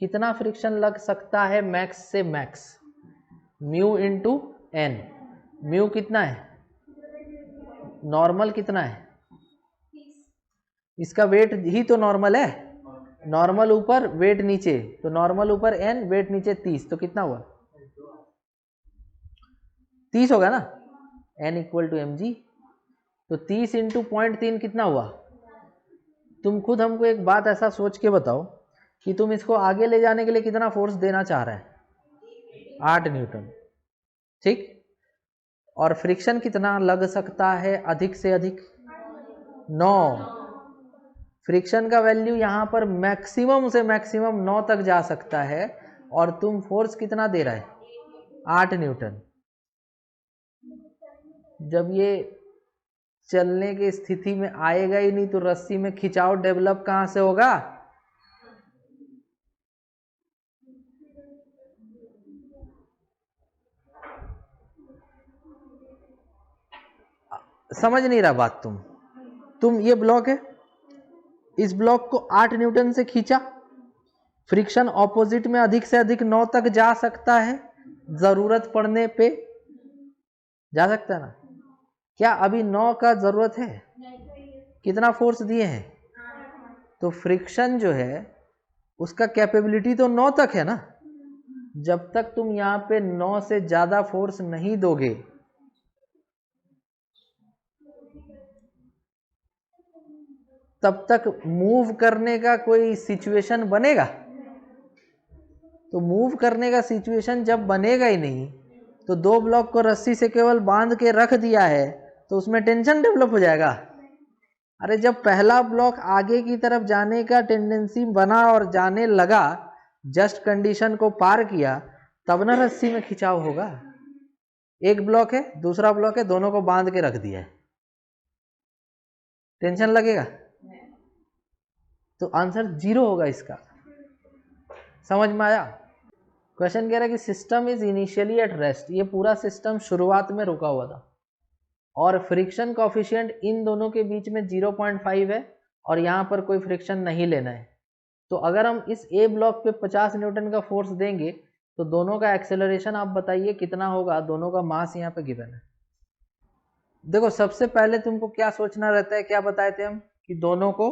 कितना फ्रिक्शन लग सकता है मैक्स से मैक्स, म्यू इंटू एन। म्यू कितना है, नॉर्मल कितना है, इसका वेट ही तो नॉर्मल है, नॉर्मल ऊपर वेट नीचे, तो नॉर्मल ऊपर एन वेट नीचे 30, तो कितना हुआ 30 होगा ना, n equal to m g. तो 30 इंटू 0.3 कितना हुआ। तुम खुद हमको एक बात ऐसा सोच के बताओ कि तुम इसको आगे ले जाने के लिए कितना फोर्स देना चाह रहे हैं, 8 न्यूटन, ठीक। और फ्रिक्शन कितना लग सकता है अधिक से अधिक, 9। फ्रिक्शन का वैल्यू यहाँ पर मैक्सिमम से मैक्सिमम 9 तक जा सकता है, और तुम फोर्स कितना दे रहा है, 8 न्यूटन। जब ये चलने की स्थिति में आएगा ही नहीं तो रस्सी में खिंचाव डेवलप कहाँ से होगा। समझ नहीं रहा बात तुम ये ब्लॉक है, इस ब्लॉक को 8 न्यूटन से खींचा, फ्रिक्शन ऑपोजिट में अधिक से अधिक 9 तक जा सकता है, जरूरत पड़ने पे जा सकता है ना। क्या अभी 9 का जरूरत है, कितना फोर्स दिए हैं, तो फ्रिक्शन जो है उसका कैपेबिलिटी तो 9 तक है ना। जब तक तुम यहाँ पे 9 से ज्यादा फोर्स नहीं दोगे तब तक मूव करने का कोई सिचुएशन बनेगा। तो मूव करने का सिचुएशन जब बनेगा ही नहीं, तो 2 ब्लॉक को रस्सी से केवल बांध के रख दिया है तो उसमें टेंशन डेवलप हो जाएगा। अरे जब पहला ब्लॉक आगे की तरफ जाने का टेंडेंसी बना और जाने लगा, जस्ट कंडीशन को पार किया, तब ना रस्सी में खिंचाव होगा। एक ब्लॉक है, दूसरा ब्लॉक है, दोनों को बांध के रख दिया है, टेंशन लगेगा, तो आंसर 0 होगा इसका। समझ में आया। क्वेश्चन कह रहा है कि system is initially at rest, ये पूरा सिस्टम शुरुआत में रुका हुआ था और फ्रिक्शन कोफिशिएंट इन दोनों के बीच में 0.5 है और यहाँ पर कोई फ्रिक्शन नहीं लेना है। तो अगर हम इस ए ब्लॉक पे 50 न्यूटन का फोर्स देंगे तो दोनों का एक्सेलरेशन आप बताइए कितना होगा। दोनों का मास यहाँ पे गिवन है, देखो सबसे पहले तुमको क्या सोचना रहता है, क्या बताए थे हम कि दोनों को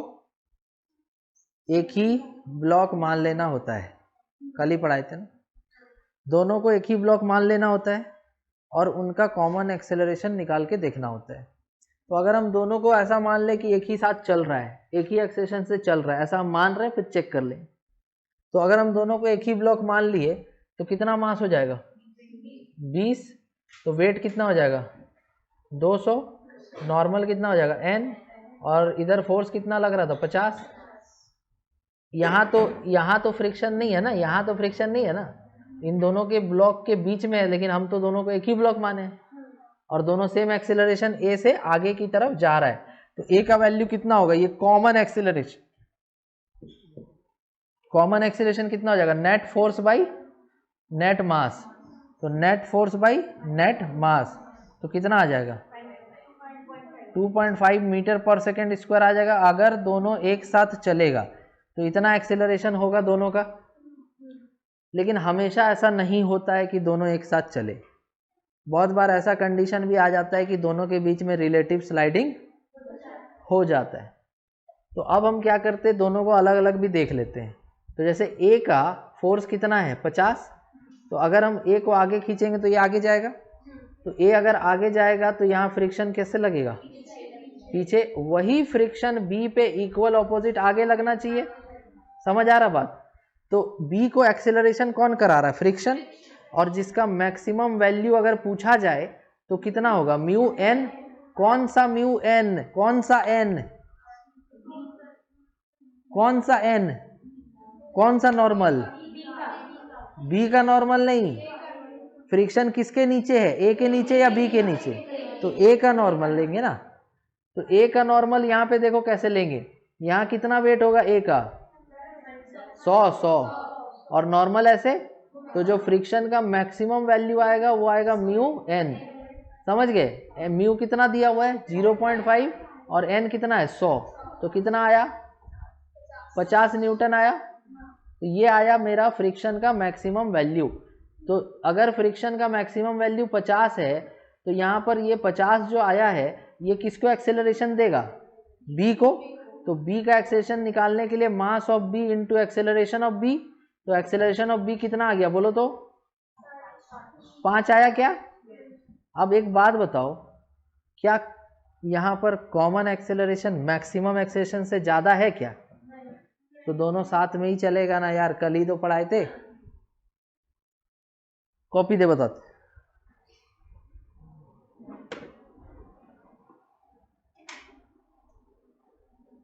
एक ही ब्लॉक मान लेना होता है, कल ही पढ़ाए थे ना। दोनों को एक ही ब्लॉक मान लेना होता है और उनका कॉमन एक्सेलरेशन निकाल के देखना होता है। तो अगर हम दोनों को ऐसा मान ले कि एक ही साथ चल रहा है, एक ही एक्सेलरेशन से चल रहा है, ऐसा हम मान रहे हैं, फिर चेक कर लें। तो अगर हम दोनों को एक ही ब्लॉक मान लिए तो कितना मास हो जाएगा 20, तो वेट कितना हो जाएगा 200, नॉर्मल कितना हो जाएगा n, और इधर फोर्स कितना लग रहा था 50। यहाँ तो फ्रिक्शन नहीं है ना, यहाँ तो फ्रिक्शन नहीं है ना, इन दोनों के ब्लॉक के बीच में है, लेकिन हम तो दोनों को एक ही ब्लॉक माने हैं और दोनों सेम एक्सेलरेशन a से आगे की तरफ जा रहा है। तो a का वैल्यू कितना होगा, ये कॉमन एक्सेलरेशन, कॉमन एक्सेलरेशन कितना हो जाएगा नेट फोर्स बाई नेट मास। तो नेट फोर्स बाई नेट मास तो कितना आ जाएगा 2.5 मीटर पर सेकेंड स्क्वायर आ जाएगा। अगर दोनों एक साथ चलेगा तो इतना एक्सेलरेशन होगा दोनों का, लेकिन हमेशा ऐसा नहीं होता है कि दोनों एक साथ चले। बहुत बार ऐसा कंडीशन भी आ जाता है कि दोनों के बीच में रिलेटिव स्लाइडिंग हो जाता है। तो अब हम क्या करते हैं, दोनों को अलग अलग भी देख लेते हैं। तो जैसे A का फोर्स कितना है 50, तो अगर हम A को आगे खींचेंगे तो ये आगे जाएगा, तो A अगर आगे जाएगा तो यहाँ फ्रिक्शन कैसे लगेगा पीछे, वही फ्रिक्शन B पे इक्वल ऑपोजिट आगे लगना चाहिए। समझ आ रहा बात। तो B को एक्सेलरेशन कौन करा रहा है फ्रिक्शन, और जिसका मैक्सिमम वैल्यू अगर पूछा जाए तो कितना होगा म्यू n। कौन सा म्यू n, कौन सा n, कौन सा n, कौन सा नॉर्मल, B का नॉर्मल नहीं, फ्रिक्शन किसके नीचे है A के नीचे या B के नीचे, तो A का नॉर्मल लेंगे ना। तो A का नॉर्मल यहाँ पे देखो कैसे लेंगे, यहाँ कितना वेट होगा A का 100 और नॉर्मल ऐसे, तो जो फ्रिक्शन का मैक्सिमम वैल्यू आएगा वो आएगा म्यू n। समझ गए, म्यू कितना दिया हुआ है 0.5 और n कितना है 100, तो कितना आया 50 न्यूटन आया। तो ये आया मेरा फ्रिक्शन का मैक्सिमम वैल्यू। तो अगर फ्रिक्शन का मैक्सिमम वैल्यू 50 है तो यहाँ पर ये 50 जो आया है ये किसको एक्सेलरेशन देगा B को। तो B का एक्सेलरेशन निकालने के लिए mass of B into acceleration of B, तो एक्सेलरेशन ऑफ B कितना आ गया बोलो तो 5 आया क्या। अब एक बात बताओ, क्या यहाँ पर कॉमन एक्सेलरेशन मैक्सिमम एक्सेलरेशन से ज्यादा है क्या, तो दोनों साथ में ही चलेगा ना यार, कल ही तो पढ़ाए थे। कॉपी दे बताते।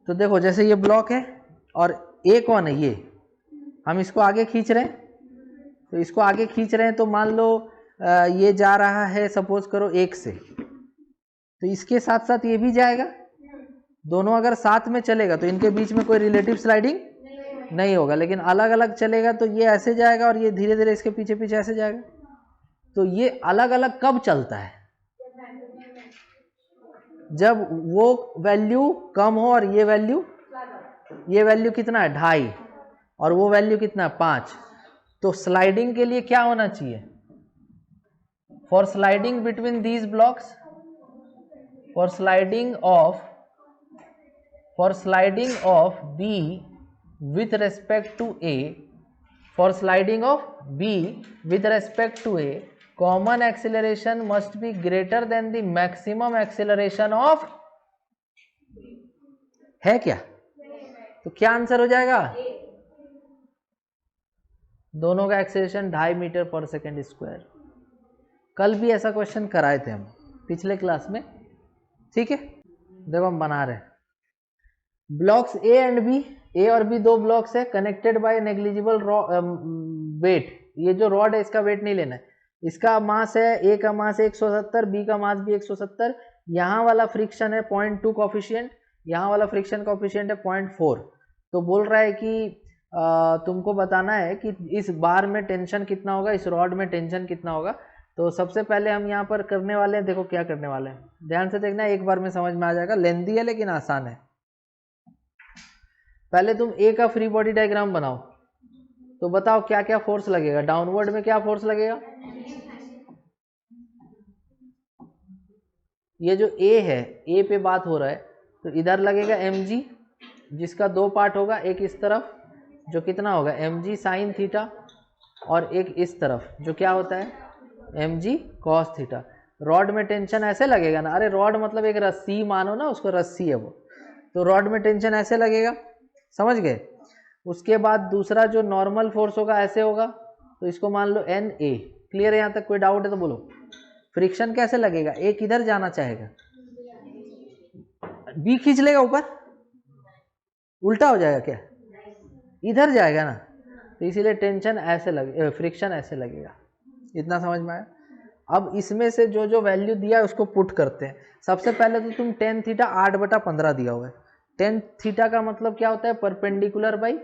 तो देखो जैसे ये ब्लॉक है और A कौन है, ये हम इसको आगे खींच रहे हैं, तो इसको आगे खींच रहे हैं तो मान लो ये जा रहा है सपोज करो 1 से, तो इसके साथ साथ ये भी जाएगा। दोनों अगर साथ में चलेगा तो इनके बीच में कोई रिलेटिव स्लाइडिंग नहीं होगा, लेकिन अलग अलग चलेगा तो ये ऐसे जाएगा और ये धीरे धीरे इसके पीछे पीछे ऐसे जाएगा। तो ये अलग अलग कब चलता है, जब वो वैल्यू कम हो और ये वैल्यू कितना है 2.5 और वो वैल्यू कितना है 5। तो स्लाइडिंग के लिए क्या होना चाहिए, for sliding between these blocks, for sliding of B with respect to A, for sliding of B with respect to A, common acceleration must be greater than the maximum acceleration of, है क्या, तो क्या answer हो जाएगा, दोनों का acceleration 2.5 metre पर second square. कल भी ऐसा क्वेश्चन कराए थे हम पिछले क्लास में, ठीक है। देखो हम बना रहे हैं blocks A and B, A और B दो ब्लॉक्स है कनेक्टेड बाय नेग्लिजिबल वेट। ये जो रॉड है इसका वेट नहीं लेना है, इसका मास है A का मास है 170, B का मास भी 170। यहाँ वाला फ्रिक्शन है 0.2 कॉफिशिएंट, यहाँ वाला फ्रिक्शन कॉफिशिएंट है 0.4। तो बोल रहा है कि तुमको बताना है कि इस बार में टेंशन कितना होगा, इस रॉड में टेंशन कितना होगा। तो सबसे पहले हम यहाँ पर करने वाले हैं, देखो क्या करने वाले हैं, ध्यान से देखना, एक बार में समझ में आ जाएगा, लेंथी है लेकिन आसान है। पहले तुम A का फ्री बॉडी डायग्राम बनाओ, तो बताओ क्या क्या फोर्स लगेगा, डाउनवर्ड में क्या फोर्स लगेगा, ये जो ए है, ए पे बात हो रहा है, तो इधर लगेगा mg जिसका दो पार्ट होगा, एक इस तरफ जो कितना होगा mg साइन थीटा, और एक इस तरफ जो क्या होता है mg कॉस थीटा। रॉड में टेंशन ऐसे लगेगा ना, अरे रॉड मतलब एक रस्सी मानो ना, उसको रस्सी है वो, तो रॉड में टेंशन ऐसे लगेगा, समझ गए। उसके बाद दूसरा जो नॉर्मल फोर्स होगा ऐसे होगा, तो इसको मान लो एन ए। क्लियर है यहाँ तक? कोई डाउट है तो बोलो। फ्रिक्शन कैसे लगेगा, ए किधर जाना चाहेगा, बी खींच लेगा ऊपर, उल्टा हो जाएगा क्या, इधर जाएगा ना, तो इसीलिए टेंशन ऐसे लगे, फ्रिक्शन ऐसे लगेगा। इतना समझ में आया? अब इसमें से जो जो वैल्यू दिया है उसको पुट करते हैं। सबसे पहले तो तुम टेन थीटा 8/15 दिया हुआ है। टेन थीटा का मतलब क्या होता है, परपेंडिकुलर बाई,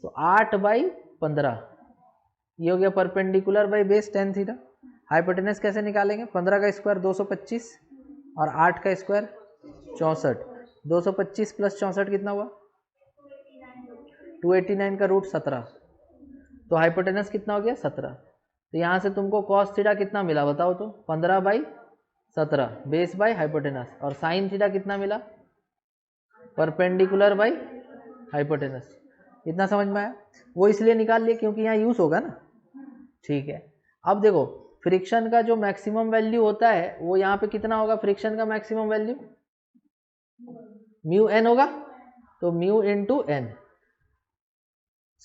तो 8/15 ये हो गया perpendicular by base tan theta. Hypotenuse कैसे निकालेंगे, 15 का स्क्वायर 225 और 8 का स्क्वायर 64। 225 प्लस 64 कितना हुआ 289 का रूट 17, तो हाइपोटेनस कितना हो गया 17। तो यहाँ से तुमको कॉस थीटा कितना मिला बताओ तो, 15/17 बेस बाई हाइपोटेनस, और साइन थीटा कितना मिला परपेंडिकुलर बाई हाइपोटेनस। इतना समझ में आया? वो इसलिए निकाल लिए क्योंकि यहाँ यूज होगा ना। ठीक है, अब देखो फ्रिक्शन का जो मैक्सिमम वैल्यू होता है वो यहाँ पे कितना होगा, फ्रिक्शन का मैक्सिमम वैल्यू म्यू एन होगा, तो म्यू इंटू एन,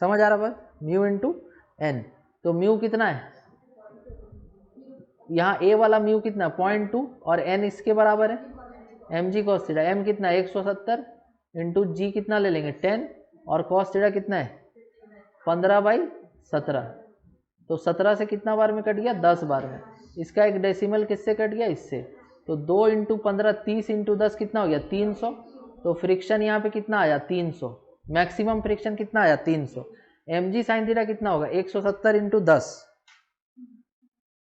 समझ आ रहा बात, म्यू इंटू एन। तो म्यू कितना है यहाँ, ए वाला म्यू कितना 0.2 और एन इसके बराबर है m g cos theta. M कितना है 170 इंटू जी कितना ले लेंगे 10, और कॉस थीटा कितना है 15/17, तो 17 से कितना बार में कट गया 10 बार में। इसका एक डेसिमल किससे कट गया, इससे, तो 2 इंटू 15 30 इंटू 10 कितना हो गया 300। तो फ्रिक्शन यहाँ पे कितना आया 300, मैक्सिमम फ्रिक्शन कितना आया 300। एम जी साइन थीटा कितना होगा 170 इंटू 10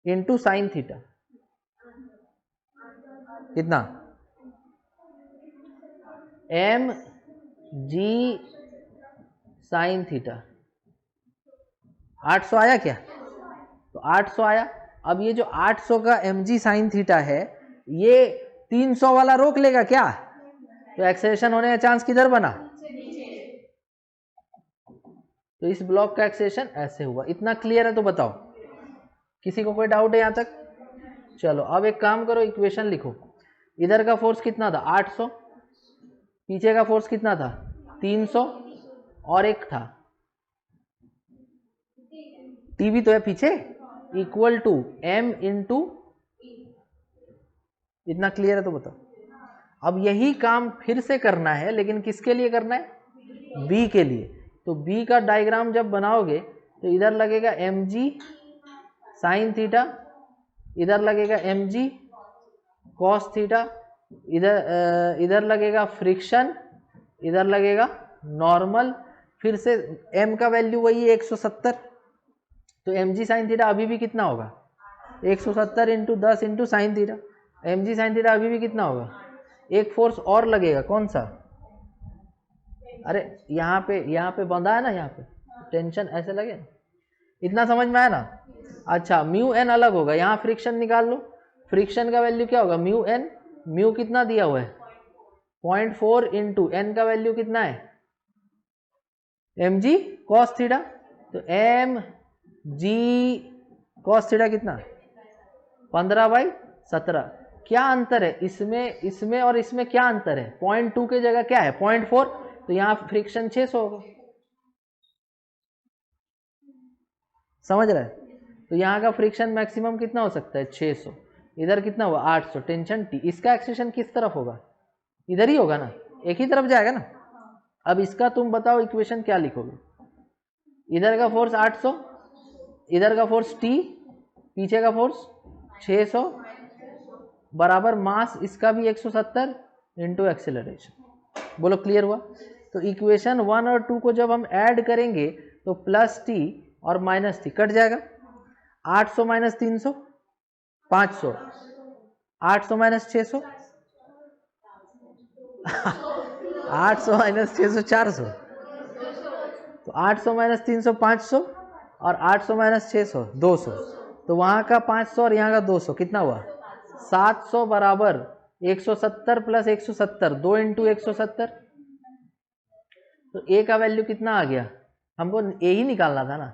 इंटू साइन थीटा कितना, एम जी साइन थीटा 800 आया क्या, तो 800 आया। अब ये जो 800 का एम जी साइन थीटा है ये 300 वाला रोक लेगा क्या, तो एक्सेलेरेशन होने का चांस किधर बना, तो इस ब्लॉक का एक्सेलेरेशन ऐसे हुआ। इतना क्लियर है तो बताओ, किसी को कोई डाउट है यहाँ तक? चलो अब एक काम करो, इक्वेशन लिखो। इधर का फोर्स कितना था 800, पीछे का फोर्स कितना था 300, और एक था टीवी तो है पीछे, इक्वल टू एम इंटू, इतना क्लियर है तो बताओ। अब यही काम फिर से करना है, लेकिन किसके लिए करना है, बी के लिए। तो बी का डायग्राम जब बनाओगे तो इधर लगेगा एम जी साइन थीटा, इधर लगेगा एम जी कॉस थीटा, इधर लगेगा फ्रिक्शन, इधर लगेगा नॉर्मल। फिर से एम का वैल्यू वही है 170, तो एम जी साइन थीटा अभी भी कितना होगा 170 into 10 into sine theta. M g sine theta अभी भी कितना होगा, एक फोर्स और लगेगा, कौन सा, अरे यहाँ पे बंधा है ना, यहाँ पे टेंशन ऐसे लगे ना। इतना समझ में आया ना? अच्छा म्यू एन अलग होगा, यहाँ फ्रिक्शन निकाल लो। फ्रिक्शन का वैल्यू क्या होगा म्यू एन, म्यू कितना दिया हुआ है 0.4 इंटू एन का वैल्यू कितना है एम जी कॉस थीटा, तो एम जी कॉस थीटा कितना 15/17। क्या अंतर है इसमें और इसमें, क्या अंतर है, 0.2 की जगह क्या है 0.4, तो यहाँ फ्रिक्शन 600 होगा, समझ रहा है? तो यहाँ का फ्रिक्शन मैक्सिमम कितना हो सकता है 600, इधर कितना हुआ 800, टेंशन टी। इसका एक्सेलेरेशन किस तरफ होगा, इधर ही होगा ना, एक ही तरफ जाएगा ना। अब इसका तुम बताओ इक्वेशन क्या लिखोगे, इधर का फोर्स 800, इधर का फोर्स टी, पीछे का फोर्स 600 बराबर मास इसका भी 170 इंटू एक्सेलरेशन। बोलो क्लियर हुआ? तो इक्वेशन 1 और 2 को जब हम ऐड करेंगे तो प्लस टी और माइनस टी कट जाएगा। 800 माइनस 300 500, 800 माइनस 600 800 माइनस 600 400, तो 800 माइनस 300 500, और 800 माइनस 600 200, तो वहाँ का 500 और यहाँ का 200 कितना हुआ 700 बराबर 170 प्लस 170, 2 इंटू 170। तो ए का वैल्यू कितना आ गया, हमको ए ही निकालना था ना,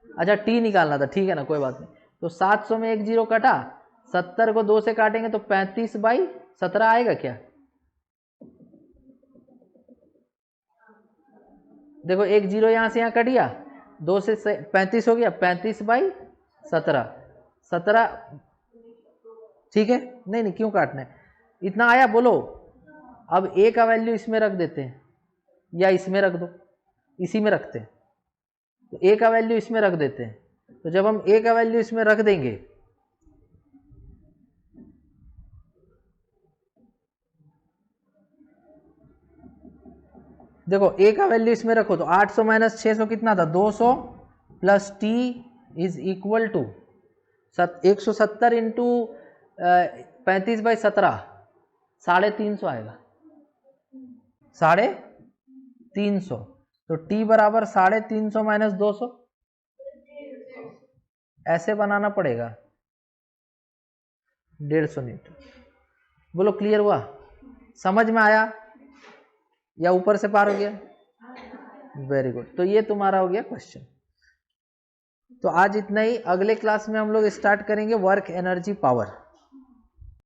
अच्छा टी निकालना था, ठीक है ना, कोई बात नहीं। तो 700 में एक जीरो कटा, 70 को 2 से काटेंगे तो 35/17 आएगा क्या? देखो एक जीरो यहां से यहां कट गया, 2 से 35 हो गया, 35/17, 17, ठीक है। नहीं नहीं क्यों काटना है, इतना आया बोलो। अब ए का वैल्यू इसमें रख देते हैं या इसमें रख दो, इसी में रखते हैं। तो ए का वैल्यू इसमें रख देते हैं। तो जब हम ए का वैल्यू इसमें रख देंगे, देखो ए का वैल्यू इसमें रखो तो 800 माइनस 600 कितना था, 200 plus T is equal to 170 into 35/17, 350 आएगा, 350। तो टी बराबर 350 माइनस 200, ऐसे बनाना पड़ेगा, 150 न्यूटन। बोलो क्लियर हुआ, समझ में आया या ऊपर से पार हो गया? Very good. तो ये तुम्हारा हो गया क्वेश्चन। तो आज इतना ही, अगले क्लास में हम लोग स्टार्ट करेंगे वर्क एनर्जी पावर।